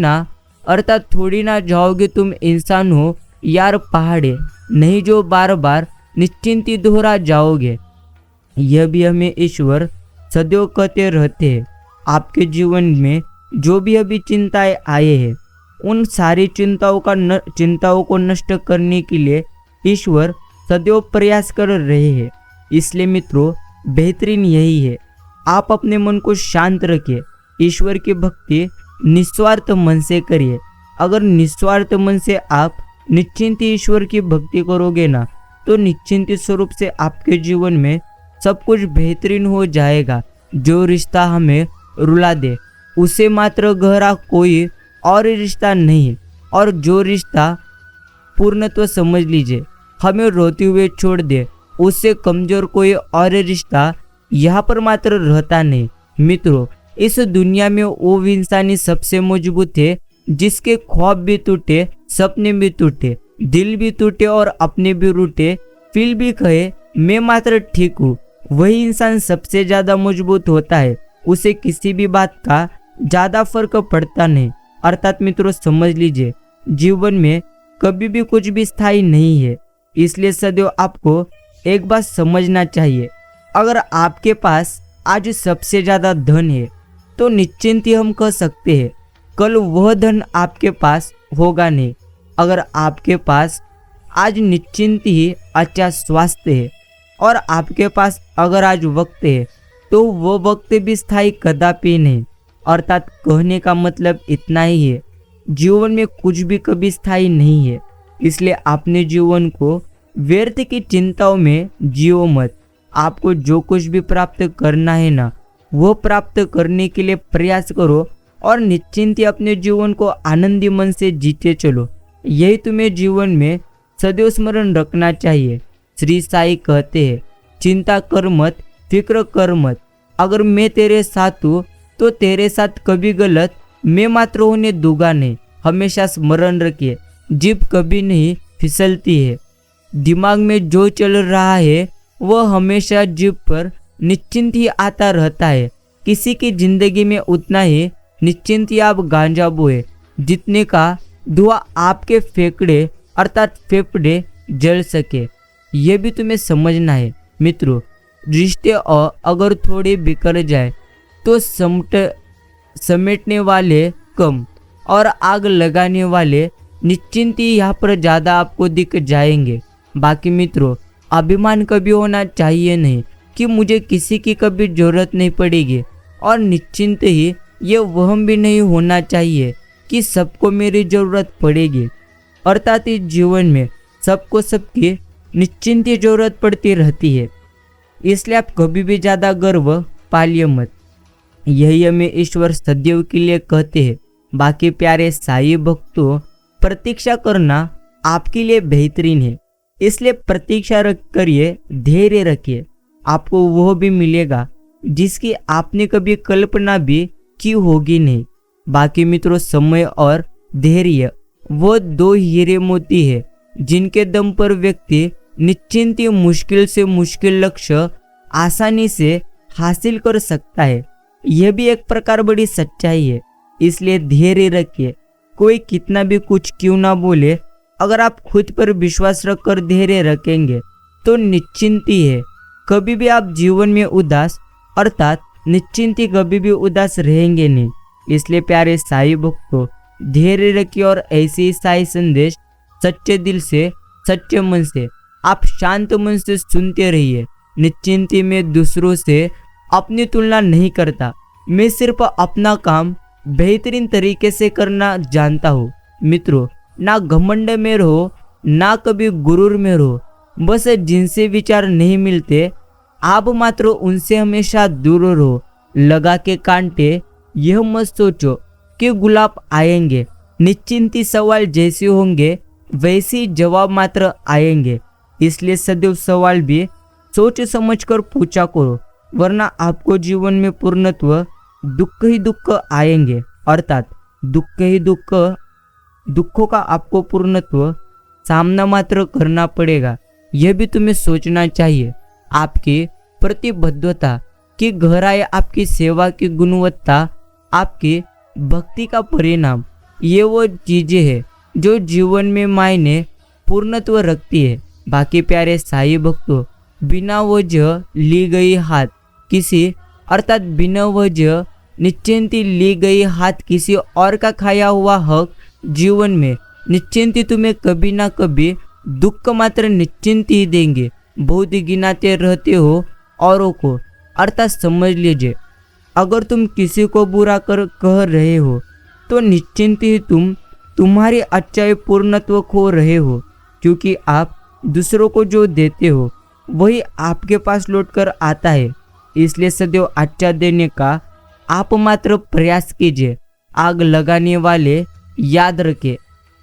ना जाओगे तुम इंसान हो यार पहाड़े, नहीं जो बार बार निश्चिंती दोहरा जाओगे। यह भी हमें ईश्वर सदैव कहते रहते हैं। आपके जीवन में जो भी अभी चिंताएं आए हैं, उन सारी चिंताओं को नष्ट करने के लिए ईश्वर सदैव प्रयास कर रहे हैं। इसलिए मित्रों, बेहतरीन यही है, आप अपने मन को शांत रखिए, ईश्वर की भक्ति निस्वार्थ मन से करिए। अगर निस्वार्थ मन से आप निश्चिंत ईश्वर की भक्ति करोगे ना, तो निश्चिंत स्वरूप से आपके जीवन में सब कुछ बेहतरीन हो जाएगा। जो रिश्ता हमें रुला दे उसे मात्र गहरा कोई और रिश्ता नहीं, और जो रिश्ता पूर्णत्व समझ लीजिए हमें रोते हुए छोड़ दे उससे कमजोर कोई और रिश्ता यहाँ पर मात्र रहता नहीं। मित्रों, इस दुनिया में वो इंसानी सबसे मजबूत है जिसके ख्वाब भी टूटे, सपने भी टूटे, दिल भी टूटे और अपने भी रूठे, फिर भी कहे मैं मात्र ठीक हूँ। वही इंसान सबसे ज्यादा मजबूत होता है, उसे किसी भी बात का ज्यादा फर्क पड़ता नहीं। अर्थात मित्रों समझ लीजिए जीवन में कभी भी कुछ भी स्थायी नहीं है, इसलिए सदैव आपको एक बात समझना चाहिए। अगर आपके पास आज सबसे ज्यादा धन है तो निश्चिंत ही हम कह सकते हैं कल वह धन आपके पास होगा नहीं। अगर आपके पास आज निश्चिंत ही अच्छा स्वास्थ्य है और आपके पास अगर आज वक्त है तो वह वक्त भी स्थायी कदापि नहीं। अर्थात कहने का मतलब इतना ही है, जीवन में कुछ भी कभी स्थायी नहीं है, इसलिए अपने जीवन को व्यर्थ की चिंताओं में जियो मत। आपको जो कुछ भी प्राप्त करना है ना, वो प्राप्त करने के लिए प्रयास करो और निश्चिंत ही अपने जीवन को आनंदी मन से जीते चलो। यही तुम्हें जीवन में सदैव स्मरण रखना चाहिए। श्री साई कहते हैं चिंता कर मत, फिक्र कर मत, अगर मैं तेरे साथ हूँ तो तेरे साथ कभी गलत मैं मात्र होने दूंगा नहीं। हमेशा स्मरण रखिए जीभ कभी नहीं फिसलती है। दिमाग में जो चल रहा है वह हमेशा जीभ पर निश्चिंत ही आता रहता है। किसी की जिंदगी में उतना ही निश्चिंत ही आप गांजा बोए जितने का धुआं आपके फेफड़े अर्थात फेफड़े जल सके। यह भी तुम्हें समझना है। मित्रों, रिश्ते अगर थोड़े बिखर जाए तो समेटने वाले कम और आग लगाने वाले निश्चिंत ही यहाँ पर ज़्यादा आपको दिख जाएंगे। बाकी मित्रों, अभिमान कभी होना चाहिए नहीं कि मुझे किसी की कभी जरूरत नहीं पड़ेगी, और निश्चिंत ही ये वहम भी नहीं होना चाहिए कि सबको मेरी जरूरत पड़ेगी। अर्थात इस जीवन में सबको सबकी निश्चिंत ही जरूरत पड़ती रहती है, इसलिए आप कभी भी ज़्यादा गर्व पालिए मत। यही हमें ईश्वर सदैव के लिए कहते हैं। बाकी प्यारे साई भक्तों, प्रतीक्षा करना आपके लिए बेहतरीन है, इसलिए प्रतीक्षा करिए, धैर्य रखिए, आपको वह भी मिलेगा जिसकी आपने कभी कल्पना भी की होगी नहीं। बाकी मित्रों, समय और धैर्य वो दो हीरे मोती है जिनके दम पर व्यक्ति निश्चिंत ही मुश्किल से मुश्किल लक्ष्य आसानी से हासिल कर सकता है। यह भी एक प्रकार बड़ी सच्चाई है, इसलिए धैर्य रखिए। कोई कितना भी कुछ क्यों ना बोले, अगर आप खुद पर विश्वास रखकर धैर्य रखेंगे तो निश्चिंत ही है कभी भी आप जीवन में उदास अर्थात निश्चिंत ही कभी भी उदास रहेंगे नहीं। इसलिए प्यारे साई भक्तों, धैर्य रखिए और ऐसे ही साई संदेश सच्चे दिल से सच्चे मन से आप शांत मन से सुनते रहिए। निश्चिंती में दूसरों से अपनी तुलना नहीं करता, मैं सिर्फ अपना काम बेहतरीन तरीके से करना जानता हूँ। मित्रों, ना घमंड में रहो ना कभी गुरूर में रहो। बस जिनसे विचार नहीं मिलते आप मात्र उनसे हमेशा दूर रहो। लगा के कांटे यह मत सोचो कि गुलाब आएंगे, निश्चिंती सवाल जैसे होंगे वैसे जवाब मात्र आएंगे। इसलिए सदैव सवाल भी सोच समझकर पूछा करो, वरना आपको जीवन में पूर्णत्व दुख ही दुख आएंगे। अर्थात दुख ही दुखों का आपको पूर्णत्व सामना मात्र करना पड़ेगा। यह भी तुम्हें सोचना चाहिए। आपकी प्रतिबद्धता की गहराई, आपकी सेवा की गुणवत्ता, आपकी भक्ति का परिणाम, ये वो चीजें हैं जो जीवन में मायने पूर्णत्व रखती है। बाकी प्यारे साई भक्तों, बिना वजह ली गई हाथ किसी अर्थात बिना वजह निश्चिंती ली गई हाथ किसी और का खाया हुआ हक जीवन में निश्चिंती तुम्हें कभी ना कभी दुख मात्र निश्चिंत ही देंगे। बहुत गिनाते रहते हो औरों को, अर्थात समझ लीजिए अगर तुम किसी को बुरा कर कह रहे हो तो निश्चिंत ही तुम्हारी अच्छाई पूर्णत्व खो रहे हो, क्योंकि आप दूसरों को जो देते हो वही आपके पास लौट कर आता है। इसलिए सदैव अच्छा देने का आप मात्र प्रयास कीजिए। आग लगाने वाले याद रखें,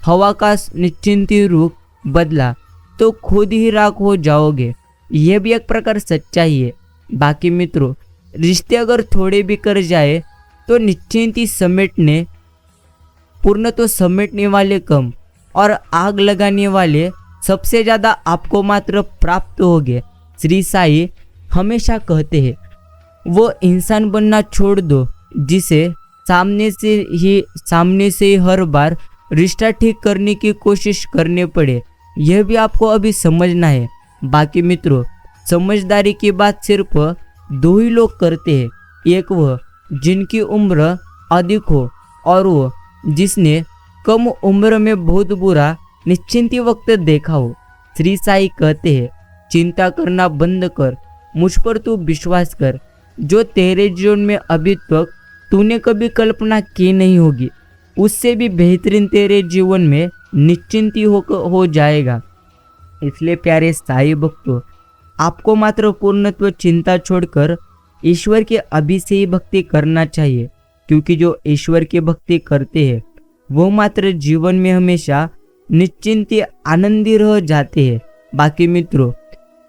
हवा का निश्चिंत ही रुख बदला तो खुद ही राख हो जाओगे। यह भी एक प्रकार सच्चाई है। बाकी मित्रों, रिश्ते अगर थोड़े भी कर जाए तो निश्चिंत ही समेटने वाले कम और आग लगाने वाले सबसे ज़्यादा आपको मात्र प्राप्त होंगे। श्री साई हमेशा कहते हैं, वो इंसान बनना छोड़ दो जिसे सामने से ही हर बार रिश्ता ठीक करने की कोशिश करने पड़े। यह भी आपको अभी समझना है। बाकी मित्रों, समझदारी की बात सिर्फ दो ही लोग करते हैं, एक वह जिनकी उम्र अधिक हो और वो जिसने कम उम्र में बहुत बुरा निश्चिंत वक्त देखा हो। श्री साई कहते हैं, चिंता करना बंद कर, मुझ पर तू विश्वास कर। जो तेरे जीवन में अभी तक तूने कभी कल्पना की नहीं होगी, उससे भी बेहतरीन तेरे जीवन में निश्चिंत हो जाएगा। इसलिए प्यारे साई भक्तों, आपको मात्र पूर्णत्व चिंता छोड़कर ईश्वर के अभी से ही भक्ति करना चाहिए, क्योंकि जो ईश्वर की भक्ति करते हैं वो मात्र जीवन में हमेशा निश्चिंत आनंदी रह जाते हैं। बाकी मित्रों,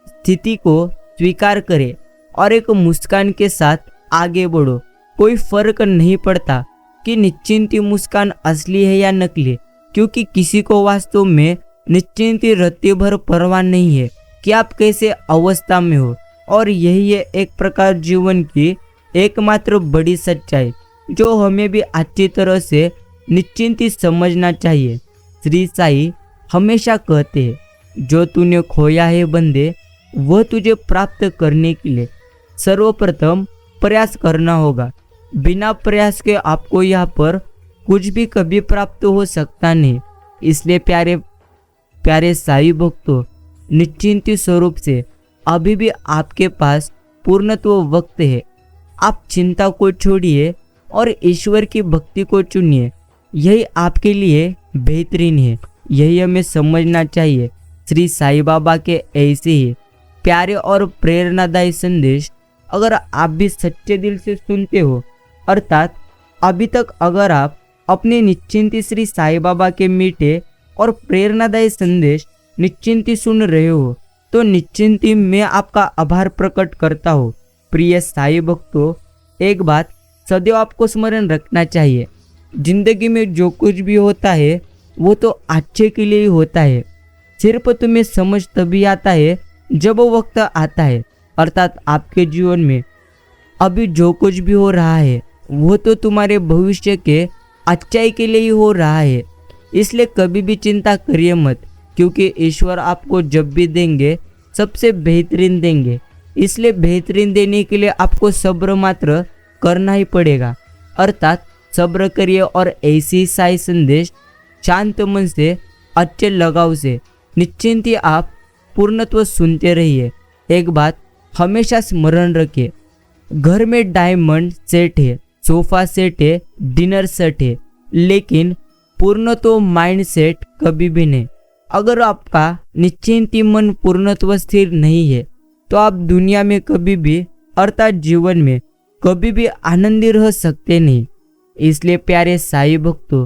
स्थिति को स्वीकार करें और एक मुस्कान के साथ आगे बढ़ो। कोई फर्क नहीं पड़ता कि निश्चिंत मुस्कान असली है या नकली, क्योंकि किसी को वास्तव में निश्चिंत रत्ती भर परवाह नहीं है कि आप कैसे अवस्था में हो। और यही है एक प्रकार जीवन की एकमात्र बड़ी सच्चाई जो हमें भी अच्छी तरह से निश्चिंत समझना चाहिए। श्री साई हमेशा कहते हैं, जो तूने खोया है बंदे, वह तुझे प्राप्त करने के लिए सर्वप्रथम प्रयास करना होगा। बिना प्रयास के आपको यहाँ पर कुछ भी कभी प्राप्त हो सकता नहीं। इसलिए प्यारे साई भक्तों, निश्चिंत स्वरूप से अभी भी आपके पास पूर्णत्व वक्त है। आप चिंता को छोड़िए और ईश्वर की भक्ति को चुनिए। यही आपके लिए बेहतरीन है। यही हमें समझना चाहिए। श्री साई बाबा के ऐसे ही प्यारे और प्रेरणादायी संदेश अगर आप भी सच्चे दिल से सुनते हो, अर्थात अभी तक अगर आप अपने निश्चिंत श्री साई बाबा के मीठे और प्रेरणादायी संदेश निश्चिंत सुन रहे हो, तो निश्चिंत मैं आपका आभार प्रकट करता हूँ। प्रिय साई भक्तों, एक बात सदैव आपको स्मरण रखना चाहिए, जिंदगी में जो कुछ भी होता है वो तो अच्छे के लिए ही होता है। सिर्फ तुम्हें समझ तभी आता है जब वो वक्त आता है, अर्थात आपके जीवन में अभी जो कुछ भी हो रहा है वो तो तुम्हारे भविष्य के अच्छाई के लिए ही हो रहा है। इसलिए कभी भी चिंता करिए मत, क्योंकि ईश्वर आपको जब भी देंगे सबसे बेहतरीन देंगे। इसलिए बेहतरीन देने के लिए आपको सब्र मात्र करना ही पड़ेगा, अर्थात सब्र करिए और ऐसी साई संदेश शांत मन से अच्छे लगाव से निश्चिंत ही आप पूर्णत्व सुनते रहिए। एक बात हमेशा स्मरण रखिए, घर में डायमंड सेट है, सोफा सेट है, डिनर सेट है, लेकिन पूर्णत्व माइंड सेट कभी भी नहीं। अगर आपका निश्चिंत मन पूर्णत्व स्थिर नहीं है तो आप दुनिया में कभी भी अर्थात जीवन में कभी भी आनंदी रह सकते नहीं। इसलिए प्यारे साई भक्तों,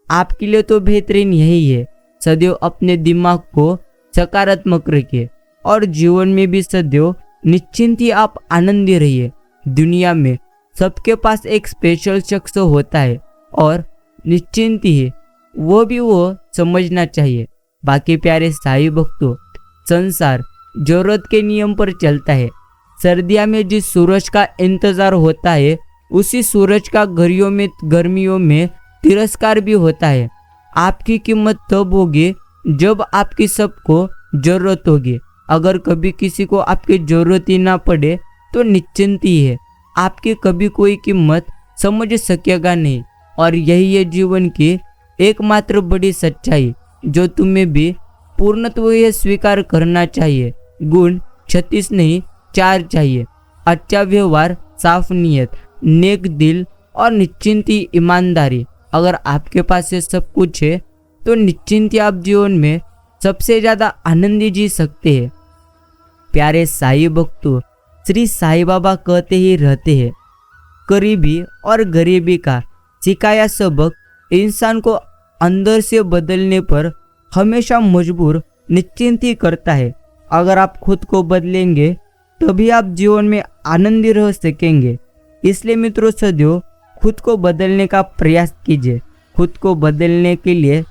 आपके लिए तो बेहतरीन यही है, सदैव अपने दिमाग को सकारात्मक रखिए और जीवन में भी सदैव निश्चिंत ही आप आनंदी रहिए। दुनिया में सबके पास एक स्पेशल शख्स होता है और निश्चिंत ही वो समझना चाहिए। बाकी प्यारे साई भक्तों, संसार जरूरत के नियम पर चलता है। सर्दियों में जिस सूरज का इंतजार होता है उसी सूरज का गर्मियों में तिरस्कार भी होता है। आपकी कीमत तब होगी जब आपकी सबको जरूरत होगी। अगर कभी किसी को आपकी जरूरत ही ना पड़े तो निश्चिंत ही है, आपकी कभी कोई कीमत समझ सकेगा नहीं। और यही है जीवन की एकमात्र बड़ी सच्चाई जो तुम्हें भी पूर्णत्व यह स्वीकार करना चाहिए। गुण 36 नहीं 4 चाहिए, अच्छा व्यवहार, साफ नीयत, नेक दिल और निश्चिंती ईमानदारी। अगर आपके पास ये सब कुछ है तो निश्चिंत आप जीवन में सबसे ज़्यादा आनंदी जी सकते हैं। प्यारे साईं भक्तों, श्री साईं बाबा कहते ही रहते हैं, करीबी और गरीबी का सिखाया सबक इंसान को अंदर से बदलने पर हमेशा मजबूर निश्चिंत ही करता है। अगर आप खुद को बदलेंगे तभी आप जीवन में आनंदी रह सकेंगे। इसलिए मित्रों, सदैव खुद को बदलने का प्रयास कीजिए। खुद को बदलने के लिए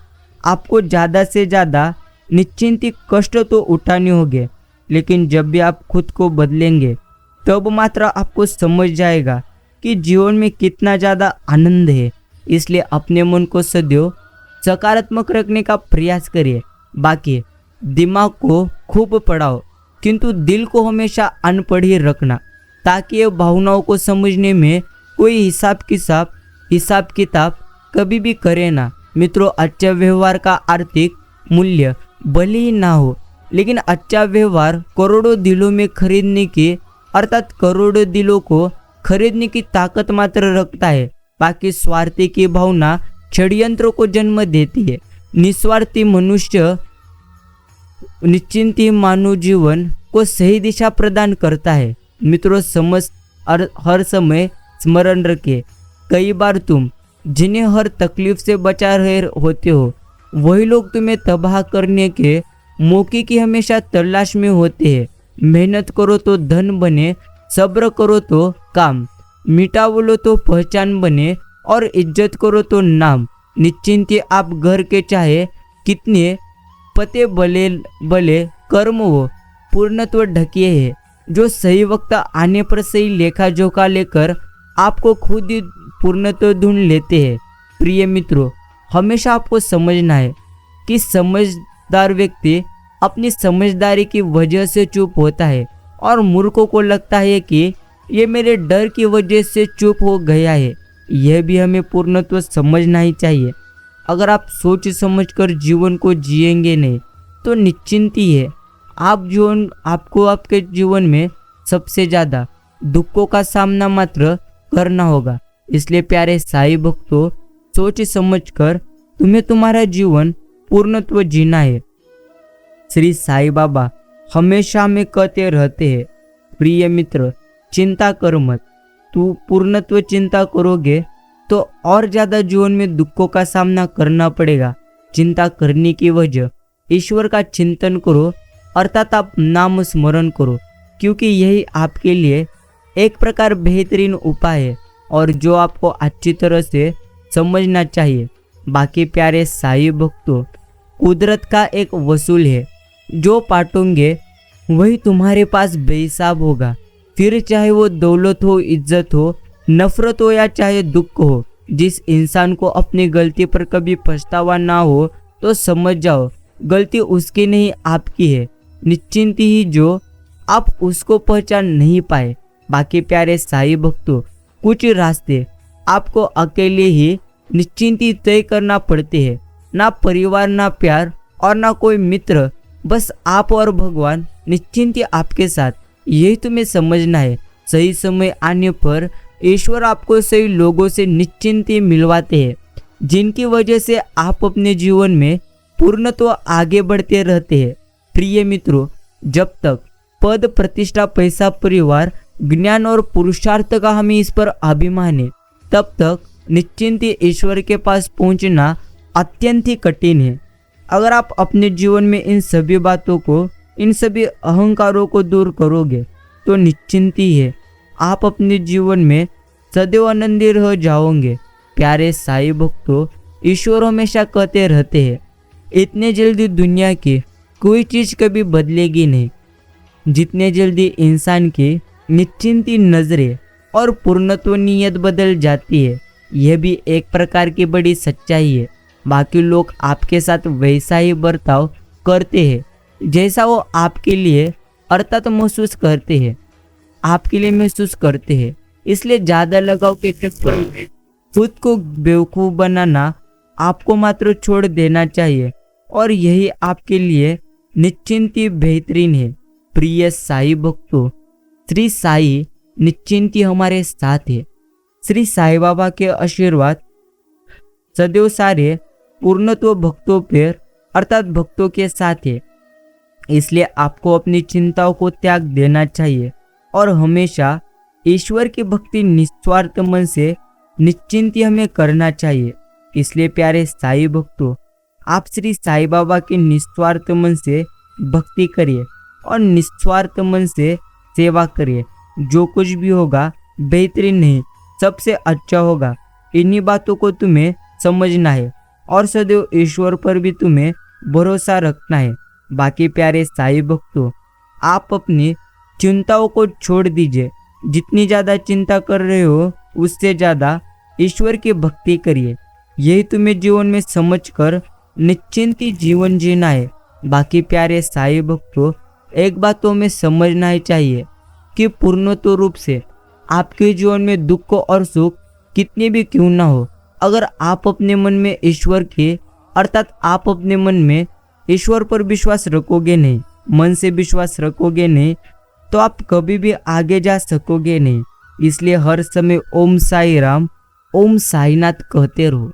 आपको ज़्यादा से ज़्यादा निश्चिंती कष्ट तो उठाने होंगे, लेकिन जब भी आप खुद को बदलेंगे तब मात्र आपको समझ जाएगा कि जीवन में कितना ज़्यादा आनंद है। इसलिए अपने मन को सदैव सकारात्मक रखने का प्रयास करिए। बाकी दिमाग को खूब पढ़ाओ, किंतु दिल को हमेशा अनपढ़ ही रखना, ताकि ये भावनाओं को समझने में कोई हिसाब किताब कभी भी करे ना। मित्रों, अच्छा व्यवहार का आर्थिक मूल्य भले ही ना हो, लेकिन अच्छा व्यवहार करोड़ों दिलों में खरीदने की अर्थात करोड़ों दिलों को खरीदने की ताकत मात्र रखता है। बाकी स्वार्थी की भावना षड्यंत्रों को जन्म देती है। निस्वार्थी मनुष्य निश्चिंती मानव जीवन को सही दिशा प्रदान करता है। मित्रों, हर समय स्मरण रखें, कई बार तुम जिन्हें हर तकलीफ से बचा रहे होते हो वही लोग तुम्हें तबाह करने के मौके की हमेशा तलाश में होते हैं। मेहनत करो तो धन बने, सब्र करो तो काम, मीठा बोलो तो पहचान बने और इज्जत करो तो नाम। निश्चिंत आप घर के चाहे कितने पते भले कर्म हो पूर्णत्व ढकिए है, जो सही वक्त आने पर सही लेखा जोखा लेकर आपको खुद ही पूर्णत्व ढूंढ लेते हैं। प्रिय मित्रों, हमेशा आपको समझना है कि समझदार व्यक्ति अपनी समझदारी की वजह से चुप होता है और मूर्खों को लगता है कि ये मेरे डर की वजह से चुप हो गया है। यह भी हमें पूर्णत्व समझना ही चाहिए। अगर आप सोच समझकर जीवन को जिएंगे नहीं तो निश्चिंत ही है आपको आपके जीवन में सबसे ज़्यादा दुखों का सामना मात्र करना होगा। इसलिए प्यारे साईं भक्तों, सोच समझकर तुम्हें तुम्हारा जीवन पूर्णत्व जीना है। श्री साईं बाबा हमेशा हमें कहते रहते हैं, प्रिय मित्र, चिंता कर मत। तू पूर्णत्व चिंता करोगे तो और ज़्यादा जीवन में दुखों का सामना करना पड़ेगा। चिंता करने की वजह ईश्वर का चिंतन करो, अर्थात आप नाम स्मरण करो, क्योंकि यही आपके लिए एक प्रकार बेहतरीन उपाय है और जो आपको अच्छी तरह से समझना चाहिए। बाकी प्यारे साईं भक्तों, कुदरत का एक वसूल है, जो पाटोगे वही तुम्हारे पास बेहिसाब होगा। फिर चाहे वो दौलत हो, इज्जत हो, नफरत हो या चाहे दुख हो। जिस इंसान को अपनी गलती पर कभी पछतावा ना हो तो समझ जाओ गलती उसकी नहीं आपकी है। निश्चिंत ही जो आप उसको पहचान नहीं पाए। बाकी प्यारे साईं भक्तों, कुछ रास्ते आपको अकेले ही निश्चिंती तय करना पड़ते हैं। ना परिवार, ना प्यार और ना कोई मित्र, बस आप और भगवान निश्चिंती आपके साथ। यही तुम्हें समझना है। सही समय आने पर ईश्वर आपको सही लोगों से निश्चिंती मिलवाते हैं, जिनकी वजह से आप अपने जीवन में पूर्णत्व आगे बढ़ते रहते हैं। प्रिय मित्रों, जब तक पद, प्रतिष्ठा, पैसा, परिवार, ज्ञान और पुरुषार्थ का हमें इस पर अभिमान है, तब तक निश्चिंत ईश्वर के पास पहुंचना अत्यंत ही कठिन है। अगर आप अपने जीवन में इन सभी बातों को, इन सभी अहंकारों को दूर करोगे तो निश्चिंत ही है आप अपने जीवन में सदैव आनंदी रह जाओगे। प्यारे साईं भक्तों, ईश्वर हमेशा कहते रहते हैं, इतने जल्दी दुनिया की कोई चीज़ कभी बदलेगी नहीं जितने जल्दी इंसान की निश्चिंती नजरें और पूर्णत्व नियत बदल जाती है। यह भी एक प्रकार की बड़ी सच्चाई है। बाकी लोग आपके साथ वैसा ही बर्ताव करते हैं जैसा वो आपके लिए अर्थात महसूस करते हैं। इसलिए ज़्यादा लगाव के चक्कर में खुद को बेवकूफ़ बनाना आपको मात्र छोड़ देना चाहिए और यही आपके लिए निश्चिंती बेहतरीन है। प्रिय साईं भक्तों, श्री साईं निश्चिंती हमारे साथ है। श्री साईं बाबा के आशीर्वाद सदैव सारे पूर्णत्व भक्तों पर अर्थात भक्तों के साथ है। इसलिए आपको अपनी चिंताओं को त्याग देना चाहिए और हमेशा ईश्वर की भक्ति निस्वार्थ मन से निश्चिंत हमें करना चाहिए। इसलिए प्यारे साईं भक्तों, आप श्री साईं बाबा की निस्वार्थ मन से भक्ति करिए और निस्वार्थ मन से सेवा करिए। जो कुछ भी होगा बेहतरीन नहीं, सबसे अच्छा होगा। इन्हीं बातों को तुम्हें समझना है और सदैव ईश्वर पर भी तुम्हें भरोसा रखना है। बाकी प्यारे साईं भक्तों, आप अपनी चिंताओं को छोड़ दीजिए। जितनी ज़्यादा चिंता कर रहे हो उससे ज़्यादा ईश्वर की भक्ति करिए। यही तुम्हें जीवन में समझकर निश्चिंत जीवन जीना है। बाकी प्यारे साईं भक्तों, एक बात तो हमें समझना ही चाहिए कि पूर्णत्व रूप से आपके जीवन में दुख और सुख कितने भी क्यों ना हो, अगर आप अपने मन में ईश्वर के अर्थात आप अपने मन में ईश्वर पर विश्वास रखोगे नहीं, मन से विश्वास रखोगे नहीं, तो आप कभी भी आगे जा सकोगे नहीं। इसलिए हर समय ओम साई राम, ओम साईनाथ कहते रहो।